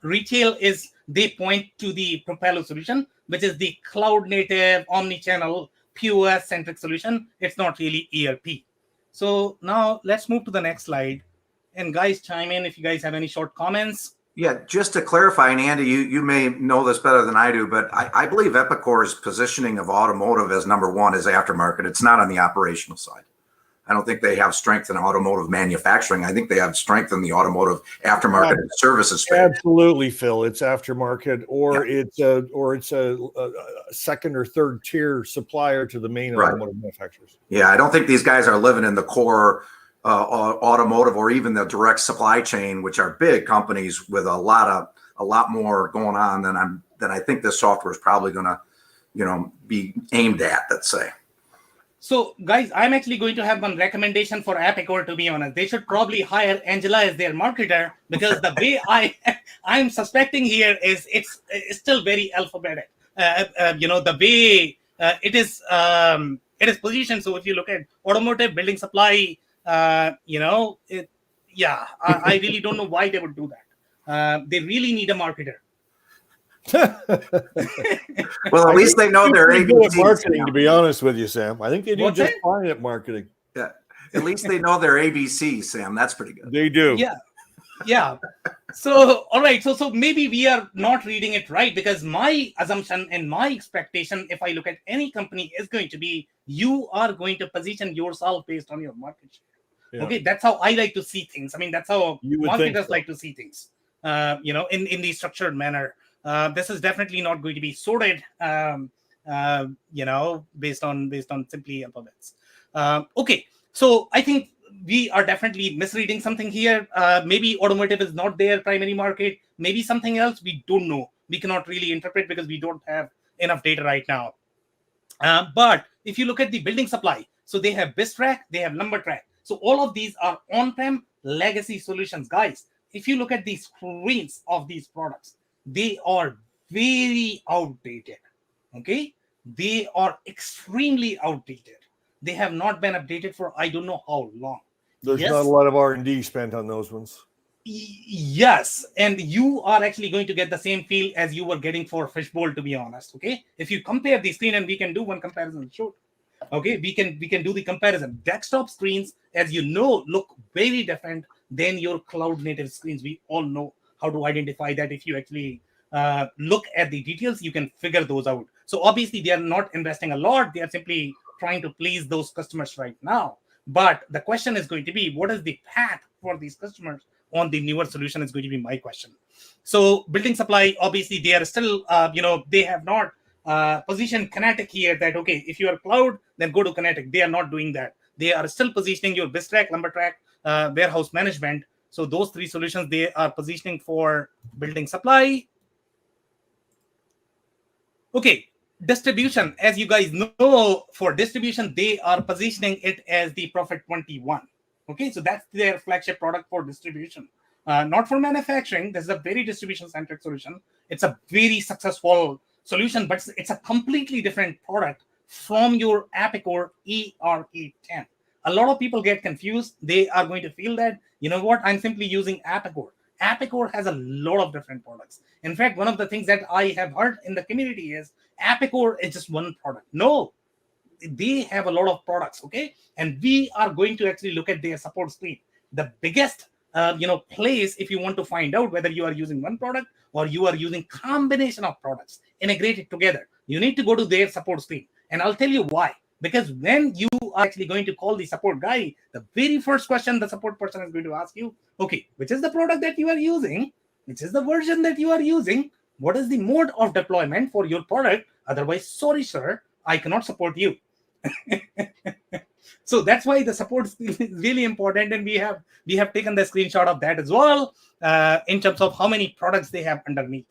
retail is, they point to the Propello solution, which is the cloud native omni-channel POS centric solution. It's not really ERP. So now let's move to the next slide. And guys, chime in if you guys have any short comments. Yeah, just to clarify, and Andy, you may know this better than I do, but I believe Epicor's positioning of automotive as number one is aftermarket. It's not on the operational side. I don't think they have strength in automotive manufacturing. I think they have strength in the automotive aftermarket and services space. Absolutely, Phil. It's aftermarket, or it's a second or third tier supplier to the main automotive manufacturers. Yeah, I don't think these guys are living in the core automotive or even the direct supply chain, which are big companies with a lot more going on than I think this software is probably going to be aimed at. Let's say. So, guys, I'm actually going to have one recommendation for Epicor, to be honest. They should probably hire Angela as their marketer, because the way I'm suspecting here is it's still very alphabetic. The way it is positioned. So if you look at automotive, building supply, I really don't know why they would do that. They really need a marketer. Well, at least they know they're good at marketing, to be honest with you, Sam. I think they do What's just that? fine at marketing. Yeah, at least they know their ABC, Sam. That's pretty good. They do. Yeah. So, all right. So maybe we are not reading it right, because my assumption and my expectation, if I look at any company, is going to be you are going to position yourself based on your market share. Yeah. Okay, that's how I like to see things. I mean, that's how marketers like to see things. In the structured manner. This is definitely not going to be sorted, based on simply alphabets. Okay, so I think we are definitely misreading something here. Maybe automotive is not their primary market. Maybe something else. We don't know. We cannot really interpret because we don't have enough data right now. But if you look at the building supply, so they have BizTrack, they have LumberTrack. So all of these are on-prem legacy solutions, guys. If you look at the screens of these products, they are very outdated. Okay, they are extremely outdated. They have not been updated for I don't know how long. There's not a lot of R&D spent on those ones. Yes, and you are actually going to get the same feel as you were getting for Fishbowl, to be honest. Okay, if you compare the screen, and we can do one comparison show. Okay, we can do the comparison. Desktop screens, as you know, look very different than your cloud native screens. We all know how to identify that. If you actually look at the details, you can figure those out. So obviously they are not investing a lot. They are simply trying to please those customers right now. But the question is going to be, what is the path for these customers on the newer solution is going to be my question. So building supply, obviously they are still, they have not positioned Kinetic here that, okay, if you are cloud, then go to Kinetic. They are not doing that. They are still positioning your BizTrack, LumberTrack, warehouse management. So those three solutions they are positioning for building supply. Okay, distribution, as you guys know, for distribution, they are positioning it as the Profit 21. Okay, so that's their flagship product for distribution. Not for manufacturing. This is a very distribution-centric solution. It's a very successful solution, but it's a completely different product from your Epicor ERP 10. A lot of people get confused. They are going to feel that, you know what, I'm simply using Epicor. Epicor has a lot of different products. In fact, one of the things that I have heard in the community is Epicor is just one product. No, they have a lot of products, okay? And we are going to actually look at their support screen. The biggest place if you want to find out whether you are using one product or you are using combination of products integrated together. You need to go to their support screen, and I'll tell you why. Because when you are actually going to call the support guy, the very first question the support person is going to ask you, okay, which is the product that you are using, which is the version that you are using, what is the mode of deployment for your product? Otherwise, sorry sir, I cannot support you. So that's why the support is really important, and we have taken the screenshot of that as well, in terms of how many products they have underneath.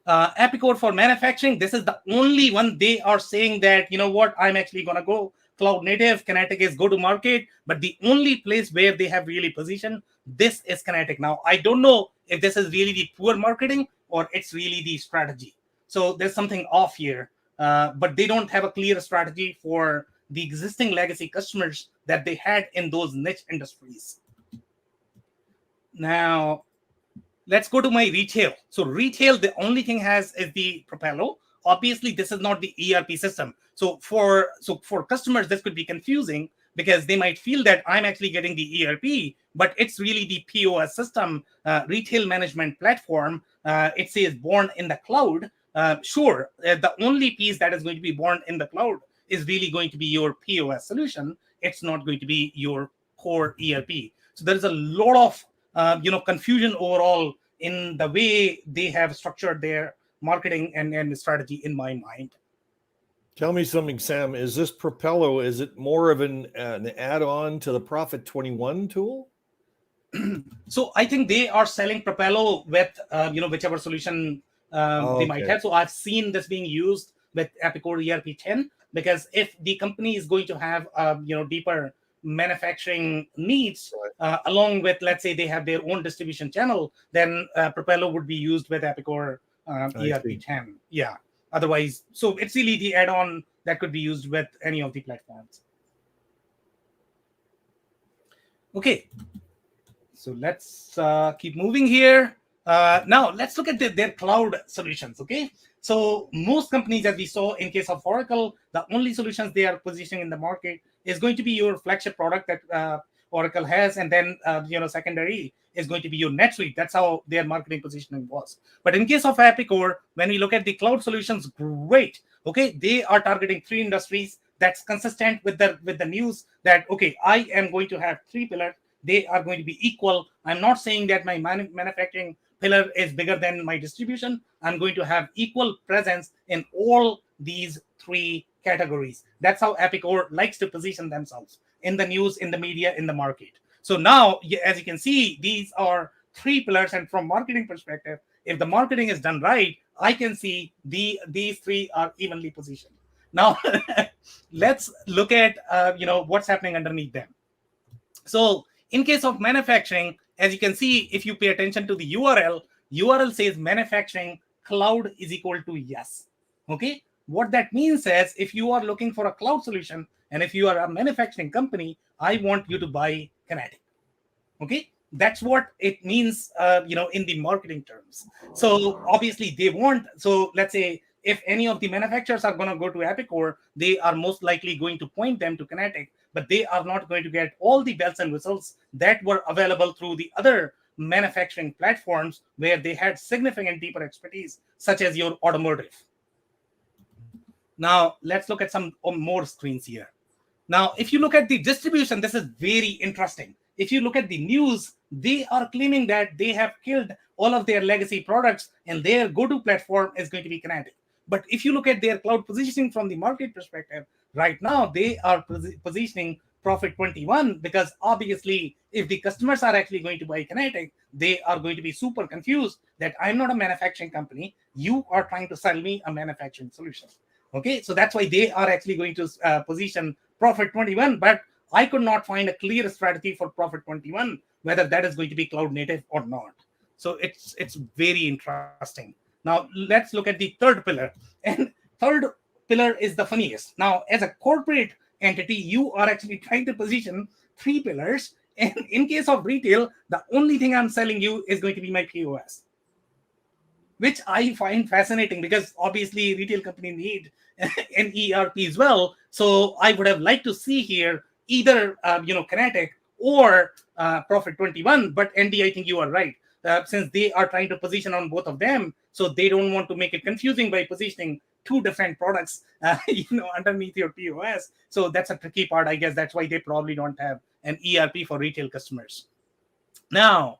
Epicor for manufacturing, this is the only one they are saying that, you know what, I'm actually going to go cloud native. Kinetic is go to market, but the only place where they have really positioned this is Kinetic. Now, I don't know if this is really the poor marketing or it's really the strategy. So there's something off here, but they don't have a clear strategy for the existing legacy customers that they had in those niche industries. Now, let's go to my retail. So retail, the only thing has is the Propello. Obviously, this is not the ERP system. So for customers, this could be confusing because they might feel that I'm actually getting the ERP, but it's really the POS system, retail management platform. It says born in the cloud. Sure, the only piece that is going to be born in the cloud is really going to be your POS solution. It's not going to be your core ERP. So there's a lot of confusion overall in the way they have structured their marketing and strategy in my mind. Tell me something, Sam. Is this Propello, is it more of an add-on to the Profit 21 tool? So I think they are selling Propello with whichever solution they might have. So I've seen this being used with Epicor ERP 10, because if the company is going to have deeper manufacturing needs, along with, let's say, they have their own distribution channel, then Propello would be used with Epicor ERP 10. Yeah. Otherwise, so it's really the add-on that could be used with any of the platforms. Okay. So let's keep moving here. Now let's look at their cloud solutions. Okay. So most companies, as we saw in case of Oracle, the only solutions they are positioning in the market is going to be your flagship product that Oracle has, and then secondary is going to be your NetSuite. That's how their marketing positioning was. But in case of Epicor, when we look at the cloud solutions, great. Okay, they are targeting 3 industries. That's consistent with the news that, okay, I am going to have 3 pillars. They are going to be equal. I'm not saying that my manufacturing pillar is bigger than my distribution. I'm going to have equal presence in all these 3 categories. That's how Epicor likes to position themselves in the news, in the media, in the market. So now, as you can see, these are 3 pillars. And from marketing perspective, if the marketing is done right, I can see these 3 are evenly positioned. Now, let's look at what's happening underneath them. So in case of manufacturing, as you can see, if you pay attention to the URL says manufacturing cloud is equal to yes. Okay. What that means is, if you are looking for a cloud solution and if you are a manufacturing company, I want you to buy Kinetic. Okay. That's what it means, in the marketing terms. So obviously they want, so let's say if any of the manufacturers are going to go to Epicor, they are most likely going to point them to Kinetic, but they are not going to get all the bells and whistles that were available through the other manufacturing platforms where they had significant deeper expertise, such as your automotive. Now, let's look at some more screens here. Now, if you look at the distribution, this is very interesting. If you look at the news, they are claiming that they have killed all of their legacy products and their go-to platform is going to be Kinetic. But if you look at their cloud positioning from the market perspective, right now they are positioning Profit 21, because obviously if the customers are actually going to buy Kinetic, they are going to be super confused that I'm not a manufacturing company. You are trying to sell me a manufacturing solution. Okay, so that's why they are actually going to position Profit 21, but I could not find a clear strategy for Profit 21, whether that is going to be cloud native or not. So it's very interesting. Now let's look at the third pillar. And third pillar is the funniest. Now, as a corporate entity, you are actually trying to position 3 pillars. And in case of retail, the only thing I'm selling you is going to be my POS, which I find fascinating, because obviously retail companies need an ERP as well. So I would have liked to see here either Kinetic or Profit 21. But Andy, I think you are right. Since they are trying to position on both of them, so they don't want to make it confusing by positioning two different products, underneath your POS. So that's a tricky part, I guess. That's why they probably don't have an ERP for retail customers. Now,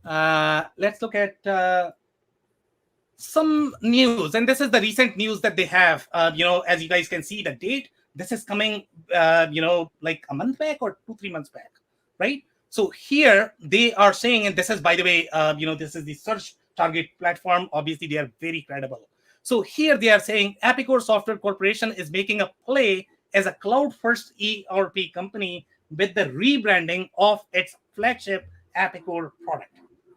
let's look at some news, and this is the recent news that they have. As you guys can see, the date. This is coming, like a month back or 2-3 months back, right? So here they are saying, and this is, by the way, this is the search target platform. Obviously, they are very credible. So here they are saying Epicor Software Corporation is making a play as a cloud-first ERP company with the rebranding of its flagship Epicor product.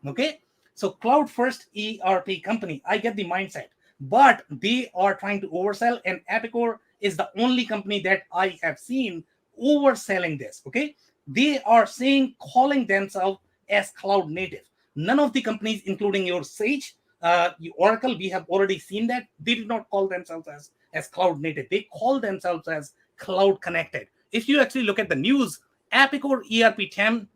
Okay, so cloud-first ERP company. I get the mindset, but they are trying to oversell, and Epicor is the only company that I have seen overselling this. Okay, they are calling themselves as cloud native. None of the companies, including your Sage, Oracle, we have already seen that they did not call themselves as cloud native. They call themselves as cloud connected. If you actually look at the news, Epicor ERP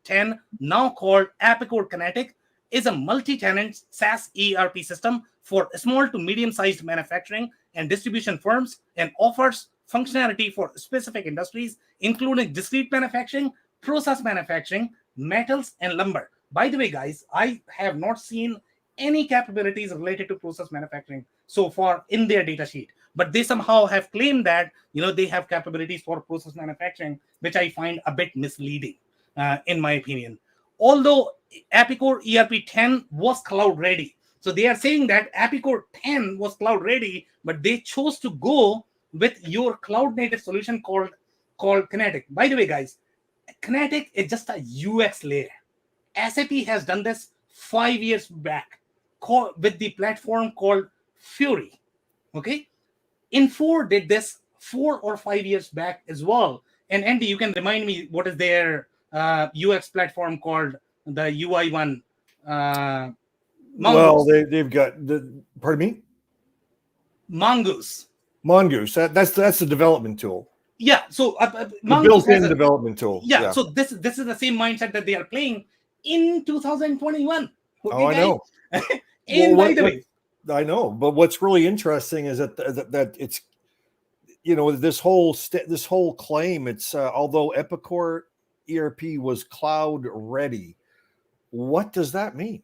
10, now called Epicor Kinetic, is a multi-tenant SaaS ERP system for small to medium-sized manufacturing and distribution firms, and offers functionality for specific industries, including discrete manufacturing, process manufacturing, metals, and lumber. By the way, guys, I have not seen any capabilities related to process manufacturing so far in their data sheet, but they somehow have claimed that they have capabilities for process manufacturing, which I find a bit misleading, in my opinion. Although Epicor ERP 10 was cloud ready, so they are saying that Epicor 10 was cloud ready, but they chose to go with your cloud native solution called Kinetic. By the way, guys, Kinetic is just a UX layer. SAP has done this 5 years back with the platform called Fury. Okay, Infor did this 4 or 5 years back as well. And Andy, you can remind me, what is their UX platform called? The UI one. Well, they've got pardon me. Mongoose. That's the development tool. Yeah, so the built-in development tool. Yeah, so this is the same mindset that they are playing in 2021. Okay, I know. By the way, I know, but what's really interesting is that it's this whole claim. It's although Epicor ERP was cloud ready, what does that mean?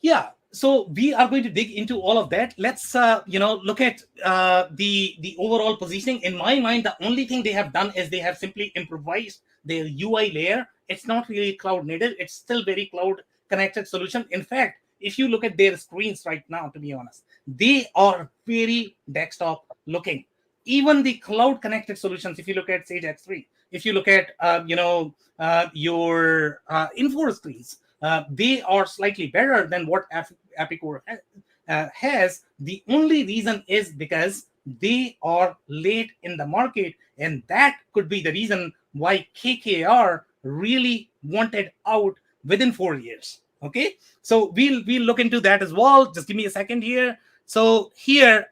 Yeah, so we are going to dig into all of that. Let's look at the overall positioning. In my mind, the only thing they have done is they have simply improvised their UI layer. It's not really cloud native. It's still very cloud connected solution. In fact, if you look at their screens right now, to be honest, they are very desktop looking. Even the cloud connected solutions, if you look at Sage X3, if you look at your Infor screens, they are slightly better than what Epicor has. The only reason is because they are late in the market, and that could be the reason why KKR really wanted out within 4 years. Okay, so we'll look into that as well. Just give me a second here. So here,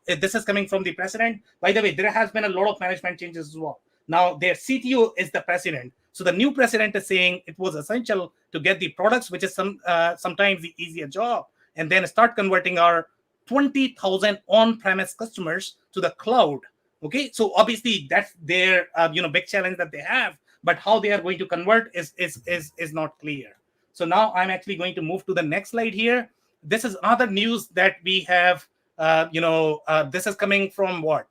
this is coming from the president. By the way, there has been a lot of management changes as well. Now their CTO is the president. So the new president is saying it was essential to get the products, which is sometimes the easier job, and then start converting our 20,000 on-premise customers to the cloud. Okay, so obviously that's their big challenge that they have, but how they are going to convert is not clear. So now I'm actually going to move to the next slide here. This is other news that we have. This is coming from what?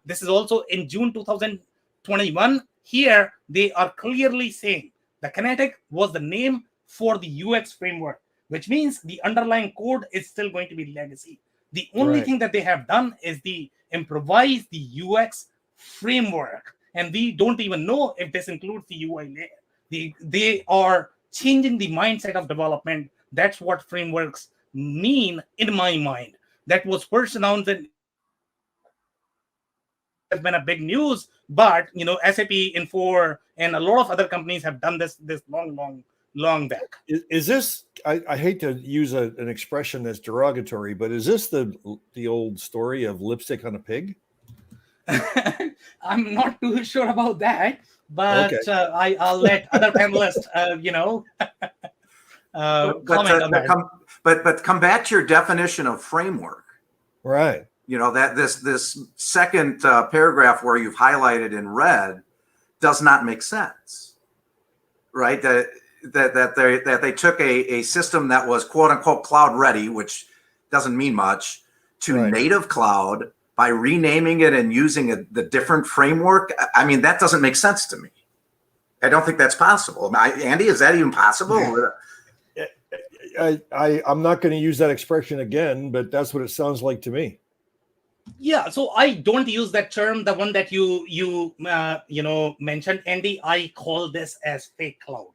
This is also in June 2021. Here they are clearly saying the Kinetic was the name for the UX framework, which means the underlying code is still going to be legacy. The only thing that they have done is the improvise the UX framework, and we don't even know if this includes the UI layer. They are changing the mindset of development. That's what frameworks mean in my mind. That was first announced and has been a big news, but SAP, Infor, and a lot of other companies have done this long back. Is this? I hate to use an expression that's derogatory, but is this the old story of lipstick on a pig? I'm not too sure about that, but Okay. I'll let other panelists, comment on that. But come back to your definition of framework. Right. That this second paragraph where you've highlighted in red does not make sense, right? That they took a system that was quote unquote cloud ready, which doesn't mean much, to Right. native cloud by renaming it and using the different framework. I mean, that doesn't make sense to me. I don't think that's possible. Andy, is that even possible? I'm not going to use that expression again, but that's what it sounds like to me. Yeah, so I don't use that term, the one that you mentioned, Andy. I call this as fake cloud.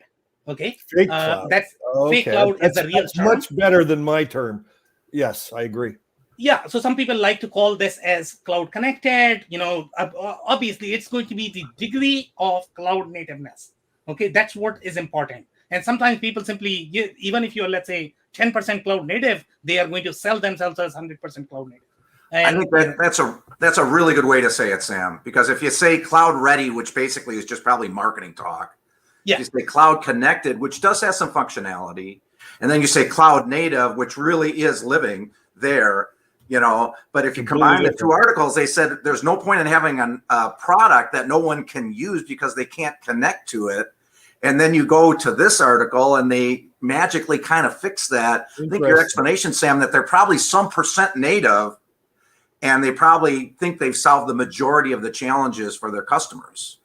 Okay, Fake cloud. That's Okay. fake cloud is the real That's term. much better than my term. Yes, I agree. Yeah, so some people like to call this as cloud connected. Obviously, it's going to be the degree of cloud nativeness. Okay, that's what is important. And sometimes people simply, even if you're, let's say, 10% cloud native, they are going to sell themselves as 100% cloud native. And, I think that's a really good way to say it, Sam. Because if you say cloud ready, which basically is just probably marketing talk, yeah, you say cloud connected, which does have some functionality, and then you say cloud native, which really is living there. But if you combine the two articles, they said there's no point in having a product that no one can use because they can't connect to it. And then you go to this article and they magically kind of fix that. I think your explanation, Sam, that they're probably some percent native and they probably think they've solved the majority of the challenges for their customers.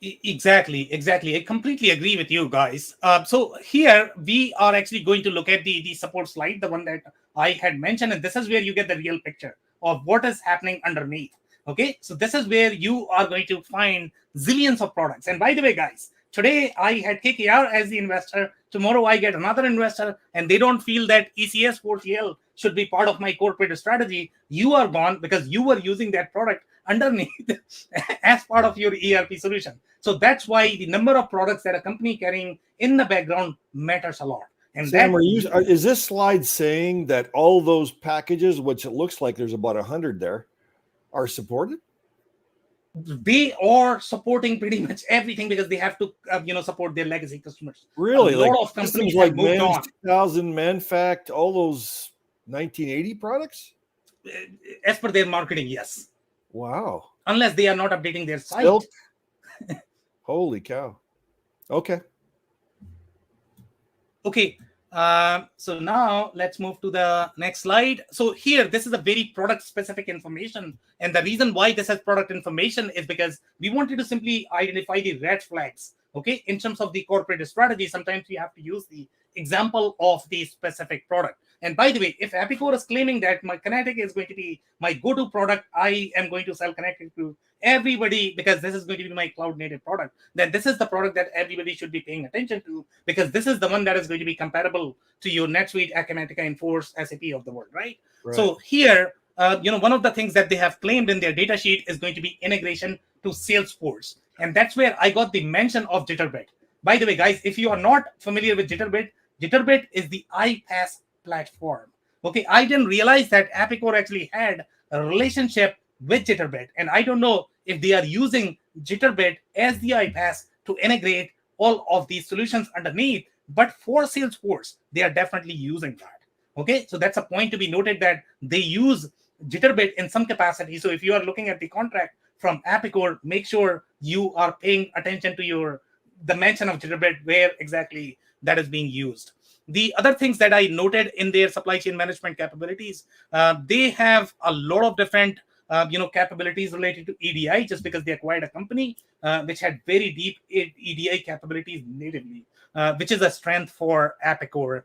Exactly. I completely agree with you guys. So here we are actually going to look at the support slide, the one that I had mentioned, and this is where you get the real picture of what is happening underneath. Okay, so this is where you are going to find zillions of products. And by the way, guys, today I had KKR as the investor. Tomorrow I get another investor, and they don't feel that ECS 4TL should be part of my corporate strategy. You are gone because you were using that product underneath as part of your ERP solution. So that's why the number of products that a company carrying in the background matters a lot. And Sam, is this slide saying that all those packages, which it looks like there's about 100 there, are supported? They are supporting pretty much everything because they have to, support their legacy customers. Really, a lot of companies have moved on. 2000, Manfact, all those 1980 products. As per their marketing, yes. Wow. Unless they are not updating their site. Silk? Holy cow. Okay. Okay. So now let's move to the next slide. So here, this is a very product specific information. And the reason why this has product information is because we wanted to simply identify the red flags. Okay. In terms of the corporate strategy, sometimes we have to use the example of the specific product. And by the way, if Epicor is claiming that my Kinetic is going to be my go-to product, I am going to sell Kinetic to everybody because this is going to be my cloud native product, then this is the product that everybody should be paying attention to because this is the one that is going to be comparable to your NetSuite, Akimatica, Infor, SAP of the world, right? So here, one of the things that they have claimed in their data sheet is going to be integration to Salesforce. And that's where I got the mention of Jitterbit. By the way, guys, if you are not familiar with Jitterbit, Jitterbit is the iPaaS platform. Okay, I didn't realize that Epicor actually had a relationship with Jitterbit, and I don't know if they are using Jitterbit as the iPaaS to integrate all of these solutions underneath. But for Salesforce, they are definitely using that. Okay, so that's a point to be noted that they use Jitterbit in some capacity. So if you are looking at the contract from Epicor, make sure you are paying attention to the mention of Jitterbit, where exactly that is being used. The other things that I noted in their supply chain management capabilities, they have a lot of different capabilities related to EDI, just because they acquired a company which had very deep EDI capabilities natively, which is a strength for Epicor.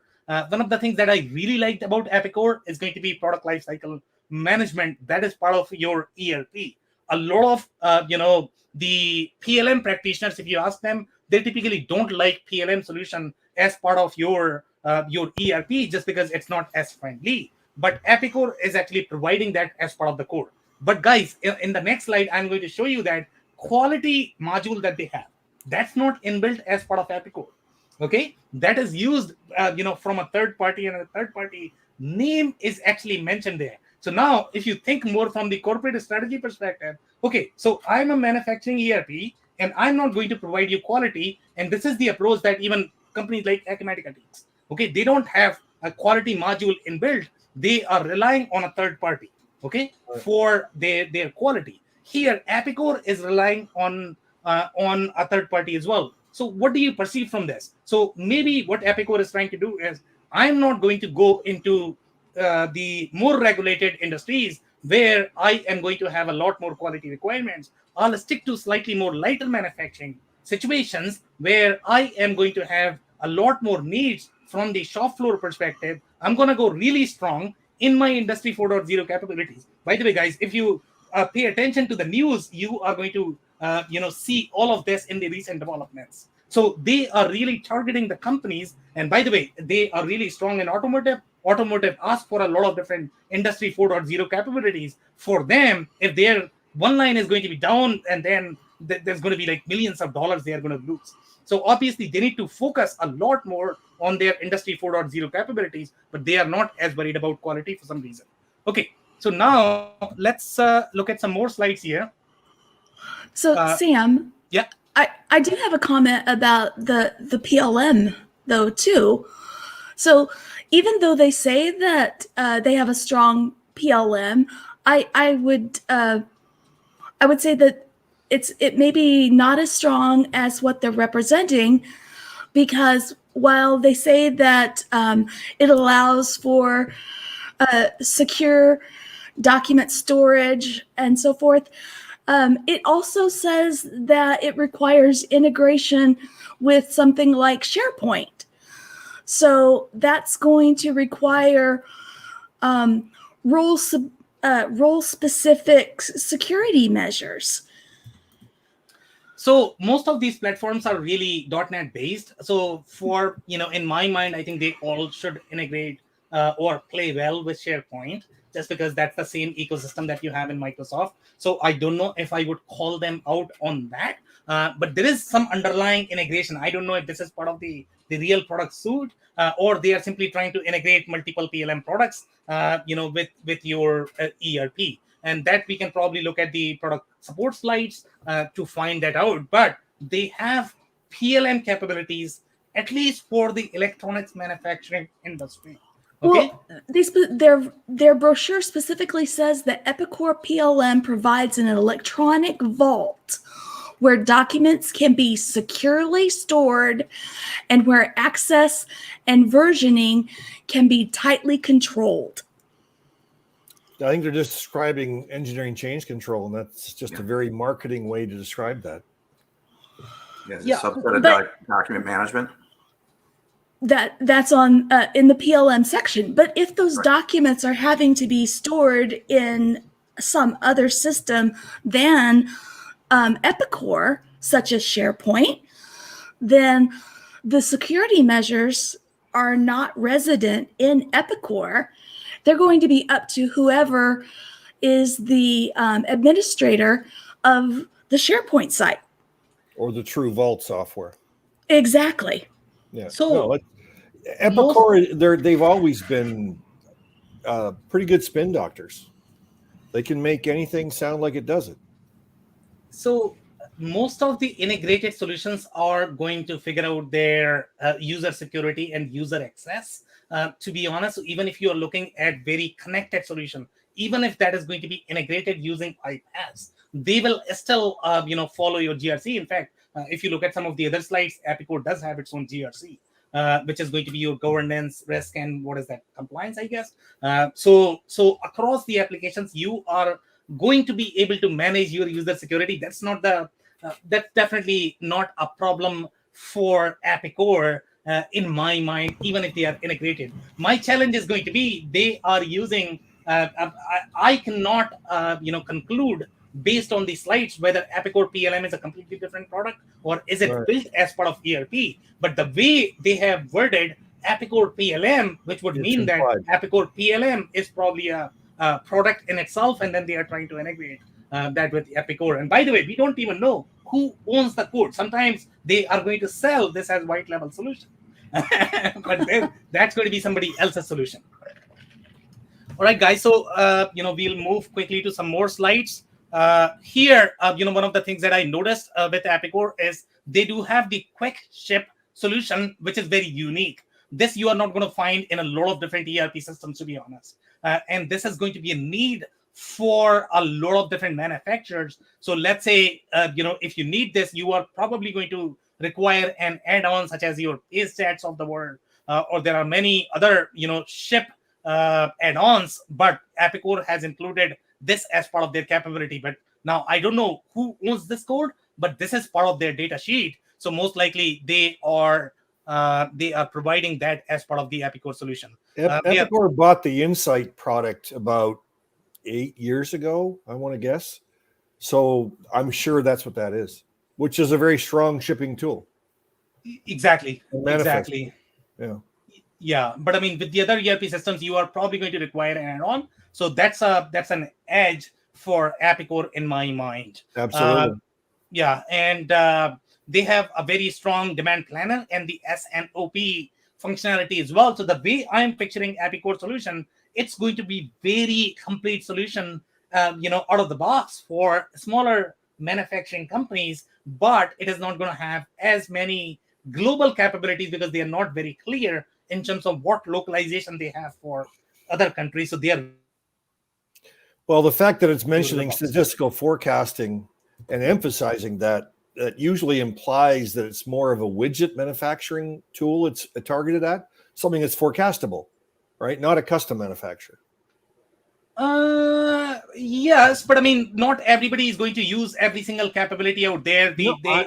One of the things that I really liked about Epicor is going to be product lifecycle management. That is part of your ERP. A lot of the PLM practitioners, if you ask them, they typically don't like PLM solution as part of your ERP just because it's not as friendly. But Epicor is actually providing that as part of the core. But guys, in the next slide, I'm going to show you that quality module that they have. That's not inbuilt as part of Epicor. Okay, that is used from a third party, and a third party name is actually mentioned there. So now, if you think more from the corporate strategy perspective, okay, so I'm a manufacturing ERP, and I'm not going to provide you quality. And this is the approach that even companies like Akimatica takes. Okay, they don't have a quality module inbuilt. They are relying on a third party, okay, for their quality. Here, Epicor is relying on a third party as well. So what do you perceive from this? So maybe what Epicor is trying to do is, I'm not going to go into the more regulated industries where I am going to have a lot more quality requirements. I'll stick to slightly more lighter manufacturing situations where I am going to have a lot more needs from the shop floor perspective. I'm going to go really strong in my industry 4.0 capabilities. By the way, guys, if you pay attention to the news, you are going to see all of this in the recent developments. So they are really targeting the companies. And by the way, they are really strong in automotive. Automotive asks for a lot of different industry 4.0 capabilities. For them, if their one line is going to be down, and then there's going to be like millions of dollars they are going to lose. So obviously they need to focus a lot more on their industry 4.0 capabilities, but they are not as worried about quality for some reason. Okay, so now let's look at some more slides here. So Sam, yeah, I do have a comment about the PLM though too. So even though they say that they have a strong PLM, I would say that it may be not as strong as what they're representing, because while they say that it allows for secure document storage and so forth, it also says that it requires integration with something like SharePoint. So that's going to require role-specific security measures. So most of these platforms are really .NET based. So for, in my mind, I think they all should integrate or play well with SharePoint, just because that's the same ecosystem that you have in Microsoft. So I don't know if I would call them out on that, but there is some underlying integration. I don't know if this is part of the real product suite, or they are simply trying to integrate multiple PLM products, with your ERP. And that we can probably look at the product support slides to find that out. But they have PLM capabilities, at least for the electronics manufacturing industry. Okay. Well, their brochure specifically says that Epicor PLM provides an electronic vault where documents can be securely stored and where access and versioning can be tightly controlled. I think they're just describing engineering change control, and that's just a very marketing way to describe that. Yeah, subset of document management. That's on in the PLM section. But if those documents are having to be stored in some other system than Epicor, such as SharePoint, then the security measures are not resident in Epicor. They're going to be up to whoever is the administrator of the SharePoint site. Or the True Vault software. Exactly. Yeah. So Epicor, they've always been pretty good spin doctors. They can make anything sound like it doesn't. So most of the integrated solutions are going to figure out their user security and user access. To be honest, even if you are looking at very connected solution, even if that is going to be integrated using iPaaS, they will still follow your GRC. In fact, if you look at some of the other slides, Epicor does have its own GRC, which is going to be your governance, risk, and what is that, compliance, I guess. So across the applications, you are going to be able to manage your user security. That's definitely not a problem for Epicor in my mind, even if they are integrated. My challenge is going to be they are using. I cannot conclude based on the slides whether Epicor PLM is a completely different product or is it built as part of ERP. But the way they have worded Epicor PLM, which would mean that Epicor PLM is probably a product in itself, and then they are trying to integrate that with Epicor. And by the way, we don't even know who owns the code. Sometimes they are going to sell this as white label solution, but that's going to be somebody else's solution. All right, guys. So we'll move quickly to some more slides. Here, one of the things that I noticed with Epicor is they do have the quick ship solution, which is very unique. This you are not going to find in a lot of different ERP systems, to be honest. And this is going to be a need for a lot of different manufacturers. So let's say, if you need this, you are probably going to require an add-on such as your PageStats of the world, or there are many other, ship add-ons, but Epicor has included this as part of their capability. But now I don't know who owns this code, but this is part of their data sheet. So most likely they are providing that as part of the Epicor solution. Epicor bought the Insight product about 8 years ago, I want to guess. So I'm sure that's what that is, which is a very strong shipping tool. Exactly. Yeah. But I mean, with the other ERP systems, you are probably going to require an add-on. So that's an edge for Epicor in my mind. Absolutely. And they have a very strong demand planner and the S&OP functionality as well. So the way I'm picturing Epicor solution, it's going to be very complete solution, out of the box for smaller manufacturing companies, but it is not going to have as many global capabilities because they are not very clear in terms of what localization they have for other countries. So they are. Well, the fact that it's mentioning statistical forecasting and emphasizing that usually implies that it's more of a widget manufacturing tool it's targeted at, something that's forecastable, right? Not a custom manufacturer. Yes, but I mean, not everybody is going to use every single capability out there. I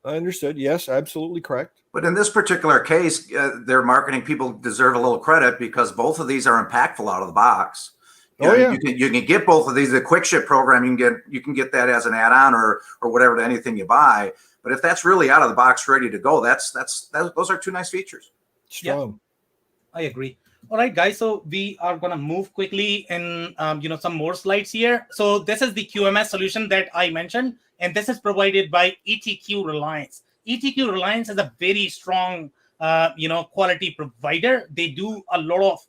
understood. Yes, absolutely correct. But in this particular case, their marketing people deserve a little credit because both of these are impactful out of the box. You can get both of these. The quick ship program, you can get that as an add-on or whatever to anything you buy. But if that's really out of the box, ready to go, those are two nice features. Strong. Yeah, I agree. All right, guys. So we are gonna move quickly in, some more slides here. So this is the QMS solution that I mentioned, and this is provided by ETQ Reliance. ETQ Reliance is a very strong, quality provider. They do a lot of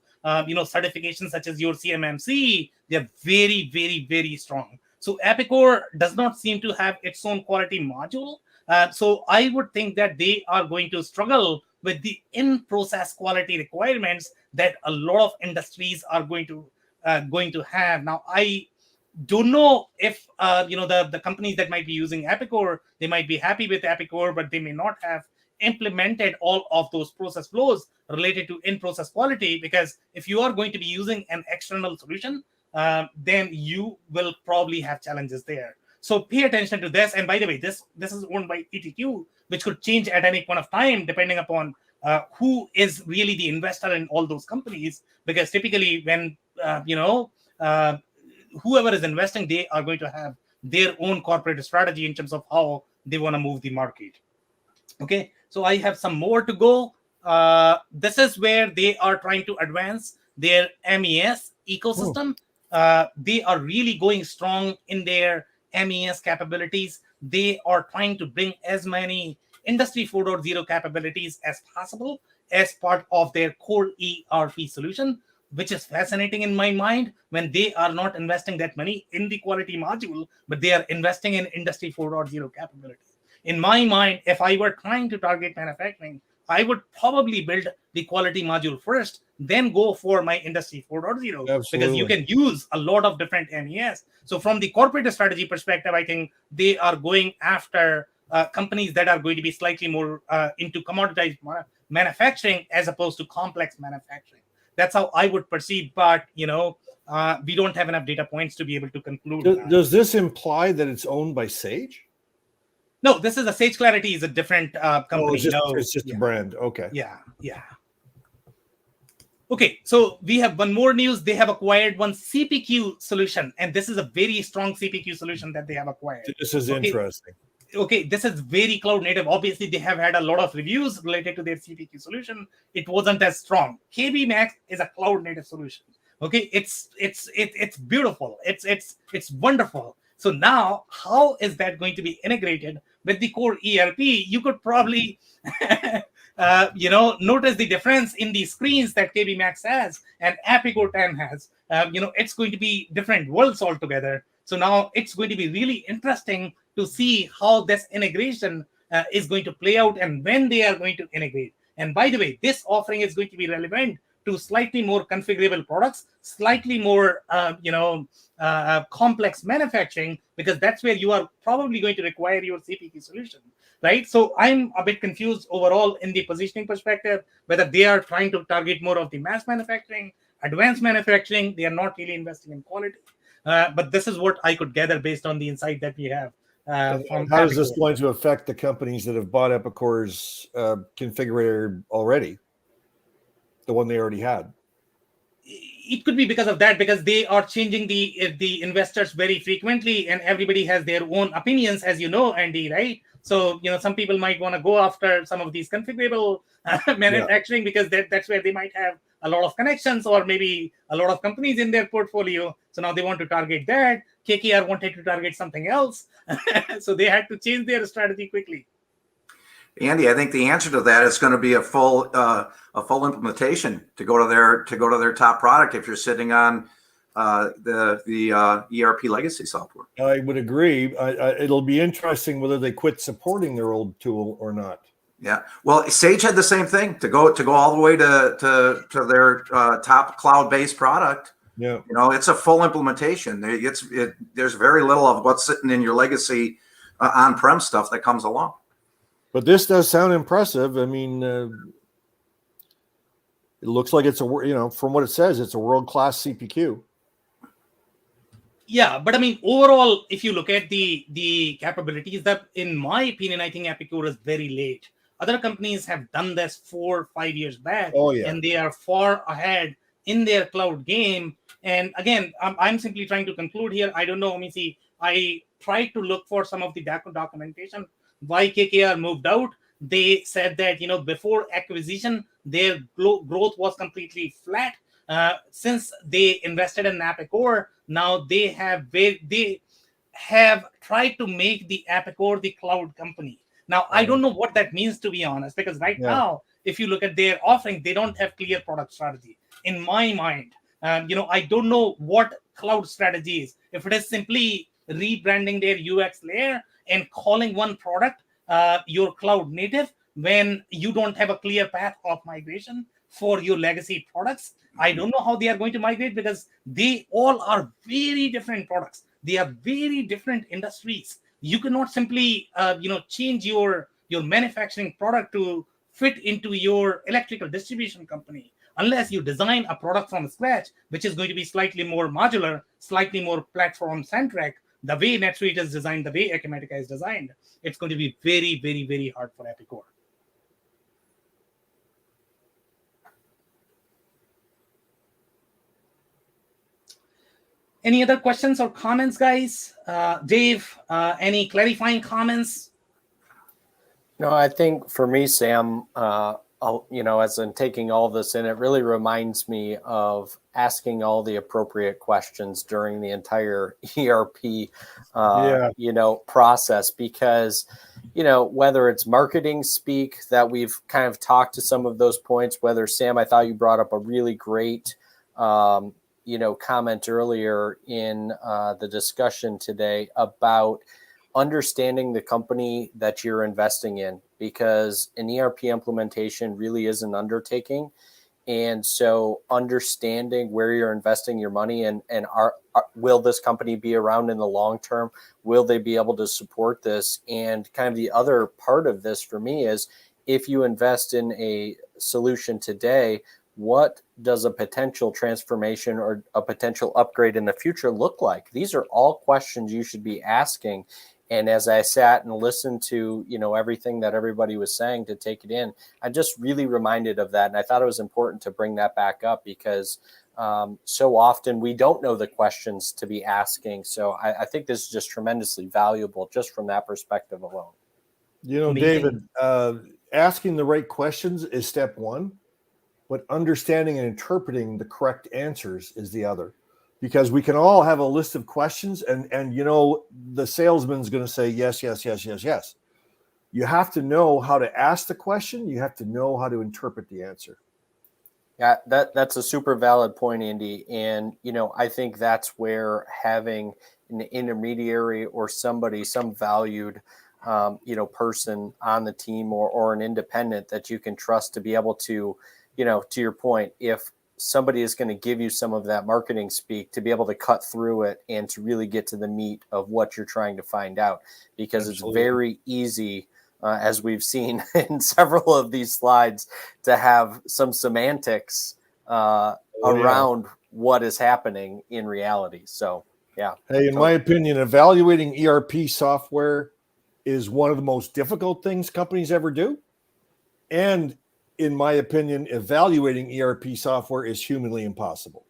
certifications such as your CMMC. They're very, very, very strong. So Epicor does not seem to have its own quality module. So I would think that they are going to struggle with the in-process quality requirements that a lot of industries are going to have. Now, I don't know if the companies that might be using Epicor, they might be happy with Epicor, but they may not have implemented all of those process flows related to in-process quality, because if you are going to be using an external solution, then you will probably have challenges there. So pay attention to this. And by the way, this is owned by ETQ, which could change at any point of time depending upon who is really the investor in all those companies. Because typically when whoever is investing, they are going to have their own corporate strategy in terms of how they want to move the market. Okay, so I have some more to go. This is where they are trying to advance their MES ecosystem. They are really going strong in their MES capabilities. They are trying to bring as many Industry 4.0 capabilities as possible as part of their core ERP solution, which is fascinating in my mind when they are not investing that money in the quality module, but they are investing in Industry 4.0 capabilities. In my mind, if I were trying to target manufacturing, I would probably build the quality module first, then go for my Industry 4.0. Absolutely. Because you can use a lot of different MES. So from the corporate strategy perspective, I think they are going after companies that are going to be slightly more into commoditized manufacturing as opposed to complex manufacturing. That's how I would perceive, but we don't have enough data points to be able to conclude. Does this imply that it's owned by Sage? No, this is Sage Clarity is a different company. It's just a brand. Okay. Yeah. Okay, so we have one more news. They have acquired one CPQ solution, and this is a very strong CPQ solution that they have acquired. This is interesting. Okay, this is very cloud native. Obviously, they have had a lot of reviews related to their CPQ solution. It wasn't as strong. KB Max is a cloud native solution. Okay, it's beautiful. It's wonderful. So now, how is that going to be integrated with the core ERP? You could probably, notice the difference in the screens that KB Max has and Epicor 10 has. It's going to be different worlds altogether. So now it's going to be really interesting to see how this integration is going to play out and when they are going to integrate. And by the way, this offering is going to be relevant to slightly more configurable products, slightly more complex manufacturing, because that's where you are probably going to require your CPQ solution, right? So I'm a bit confused overall in the positioning perspective, whether they are trying to target more of the mass manufacturing, advanced manufacturing. They are not really investing in quality. But this is what I could gather based on the insight that we have. And how is this going to affect the companies that have bought Epicor's configurator already? The one they already had. It could be because of that, because they are changing the investors very frequently, and everybody has their own opinions, as you know, Andy, right? So some people might want to go after some of these configurable manufacturing because that's where they might have a lot of connections or maybe a lot of companies in their portfolio. So now they want to target that. KKR wanted to target something else, so they had to change their strategy quickly. Andy, I think the answer to that is going to be a full implementation to go to their top product if you're sitting on the ERP legacy software. I would agree. It'll be interesting whether they quit supporting their old tool or not. Yeah. Well, Sage had the same thing to go all the way to their top cloud-based product. Yeah. It's a full implementation. There's very little of what's sitting in your legacy on-prem stuff that comes along. But this does sound impressive. I mean, it looks like it's from what it says, it's a world-class CPQ. Yeah, but I mean, overall, if you look at the capabilities, that in my opinion, I think Epicor is very late. Other companies have done this 4 or 5 years back, and they are far ahead in their cloud game. And again, I'm simply trying to conclude here. I don't know. Let me see. I tried to look for some of the documentation. Why KKR moved out. They said that before acquisition, their growth was completely flat. Since they invested in Epicor, now they have tried to make the Epicor the cloud company. Now I don't know what that means, to be honest, because now, if you look at their offering, they don't have clear product strategy. In my mind, I don't know what cloud strategy is. If it is simply rebranding their UX layer and calling one product your cloud native when you don't have a clear path of migration for your legacy products. I don't know how they are going to migrate because they all are very different products. They are very different industries. You cannot simply change your manufacturing product to fit into your electrical distribution company unless you design a product from scratch, which is going to be slightly more modular, slightly more platform centric. The way NetSuite is designed, the way Akimatica is designed, it's going to be very, very, very hard for Epicor. Any other questions or comments, guys? Dave, any clarifying comments? No, I think for me, Sam, as I'm taking all this in, it really reminds me of asking all the appropriate questions during the entire ERP, process, because, whether it's marketing speak that we've kind of talked to some of those points, whether Sam, I thought you brought up a really great, comment earlier in the discussion today about understanding the company that you're investing in, because an ERP implementation really is an undertaking. And so understanding where you're investing your money and will this company be around in the long term? Will they be able to support this? And kind of the other part of this for me is, if you invest in a solution today, what does a potential transformation or a potential upgrade in the future look like? These are all questions you should be asking. And as I sat and listened to, everything that everybody was saying to take it in, I'm just really reminded of that. And I thought it was important to bring that back up because so often we don't know the questions to be asking. So I think this is just tremendously valuable just from that perspective alone. David, asking the right questions is step one, but understanding and interpreting the correct answers is the other. Because we can all have a list of questions and the salesman's going to say yes, yes, yes, yes, yes. You have to know how to ask the question. You have to know how to interpret the answer. Yeah, that's a super valid point, Andy. And, I think that's where having an intermediary or somebody, some valued, person on the team or an independent that you can trust to be able to, to your point, if somebody is going to give you some of that marketing speak, to be able to cut through it and to really get to the meat of what you're trying to find out, because Absolutely. It's very easy, as we've seen in several of these slides, to have some semantics around what is happening in reality. So, yeah. Hey, in my opinion, evaluating ERP software is one of the most difficult things companies ever do. And in my opinion, evaluating ERP software is humanly impossible.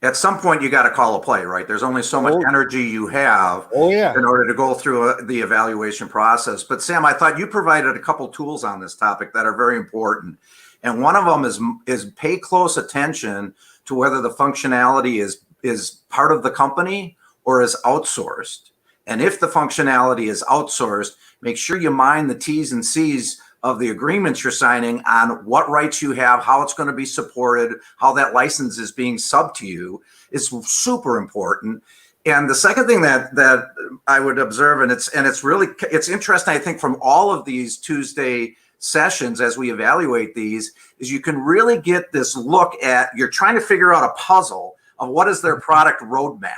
At some point, you got to call a play, right? There's only so much energy you have in order to go through the evaluation process. But Sam, I thought you provided a couple tools on this topic that are very important. And one of them is pay close attention to whether the functionality is part of the company or is outsourced. And if the functionality is outsourced, make sure you mind the T's and C's of the agreements you're signing on what rights you have, how it's going to be supported, how that license is being subbed to you is super important. And the second thing that I would observe, and it's interesting, I think, from all of these Tuesday sessions as we evaluate these, is you can really get this look at, you're trying to figure out a puzzle of what is their product roadmap.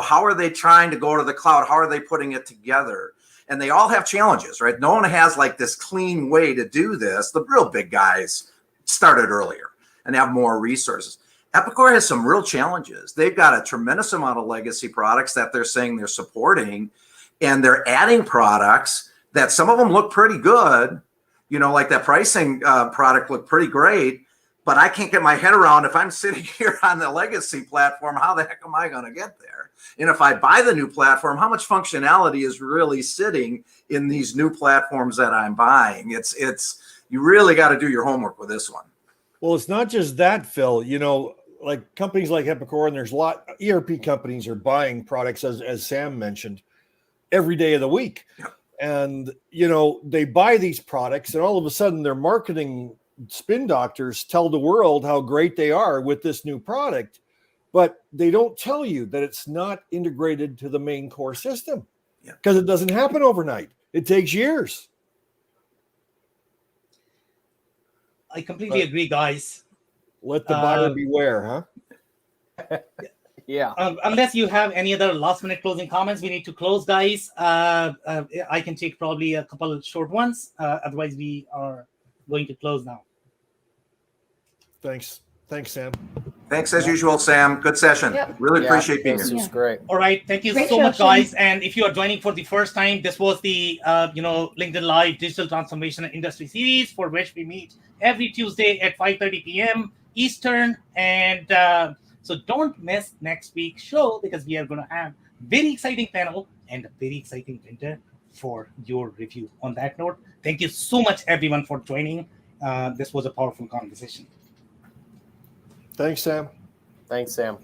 How are they trying to go to the cloud? How are they putting it together? And they all have challenges, right? No one has like this clean way to do this. The real big guys started earlier and have more resources. Epicor has some real challenges. They've got a tremendous amount of legacy products that they're saying they're supporting, and they're adding products that some of them look pretty good. Like that pricing product looked pretty great, but I can't get my head around, if I'm sitting here on the legacy platform, how the heck am I going to get there? And if I buy the new platform, how much functionality is really sitting in these new platforms that I'm buying? You really got to do your homework with this one. Well, it's not just that, Phil. Like companies like Epicor, and there's a lot ERP companies are buying products, as Sam mentioned, every day of the week. Yeah. And, they buy these products, and all of a sudden their marketing spin doctors tell the world how great they are with this new product, but they don't tell you that it's not integrated to the main core system, because it doesn't happen overnight. It takes years. I completely agree, guys. Let the buyer beware, huh? Yeah. Unless you have any other last minute closing comments, we need to close, guys. I can take probably a couple of short ones. Otherwise, we are going to close now. Thanks, Sam. Thanks as usual, Sam. Good session. Yep. Really appreciate being This here. is great. All right. Thank you Great so show, much, Shane. guys. And if you are joining for the first time, this was the LinkedIn Live Digital Transformation Industry Series, for which we meet every Tuesday at 5:30 p.m. Eastern. And so don't miss next week's show, because we are going to have very exciting panel and a very exciting winter for your review. On that note, thank you so much, everyone, for joining. This was a powerful conversation. Thanks, Sam. Thanks, Sam.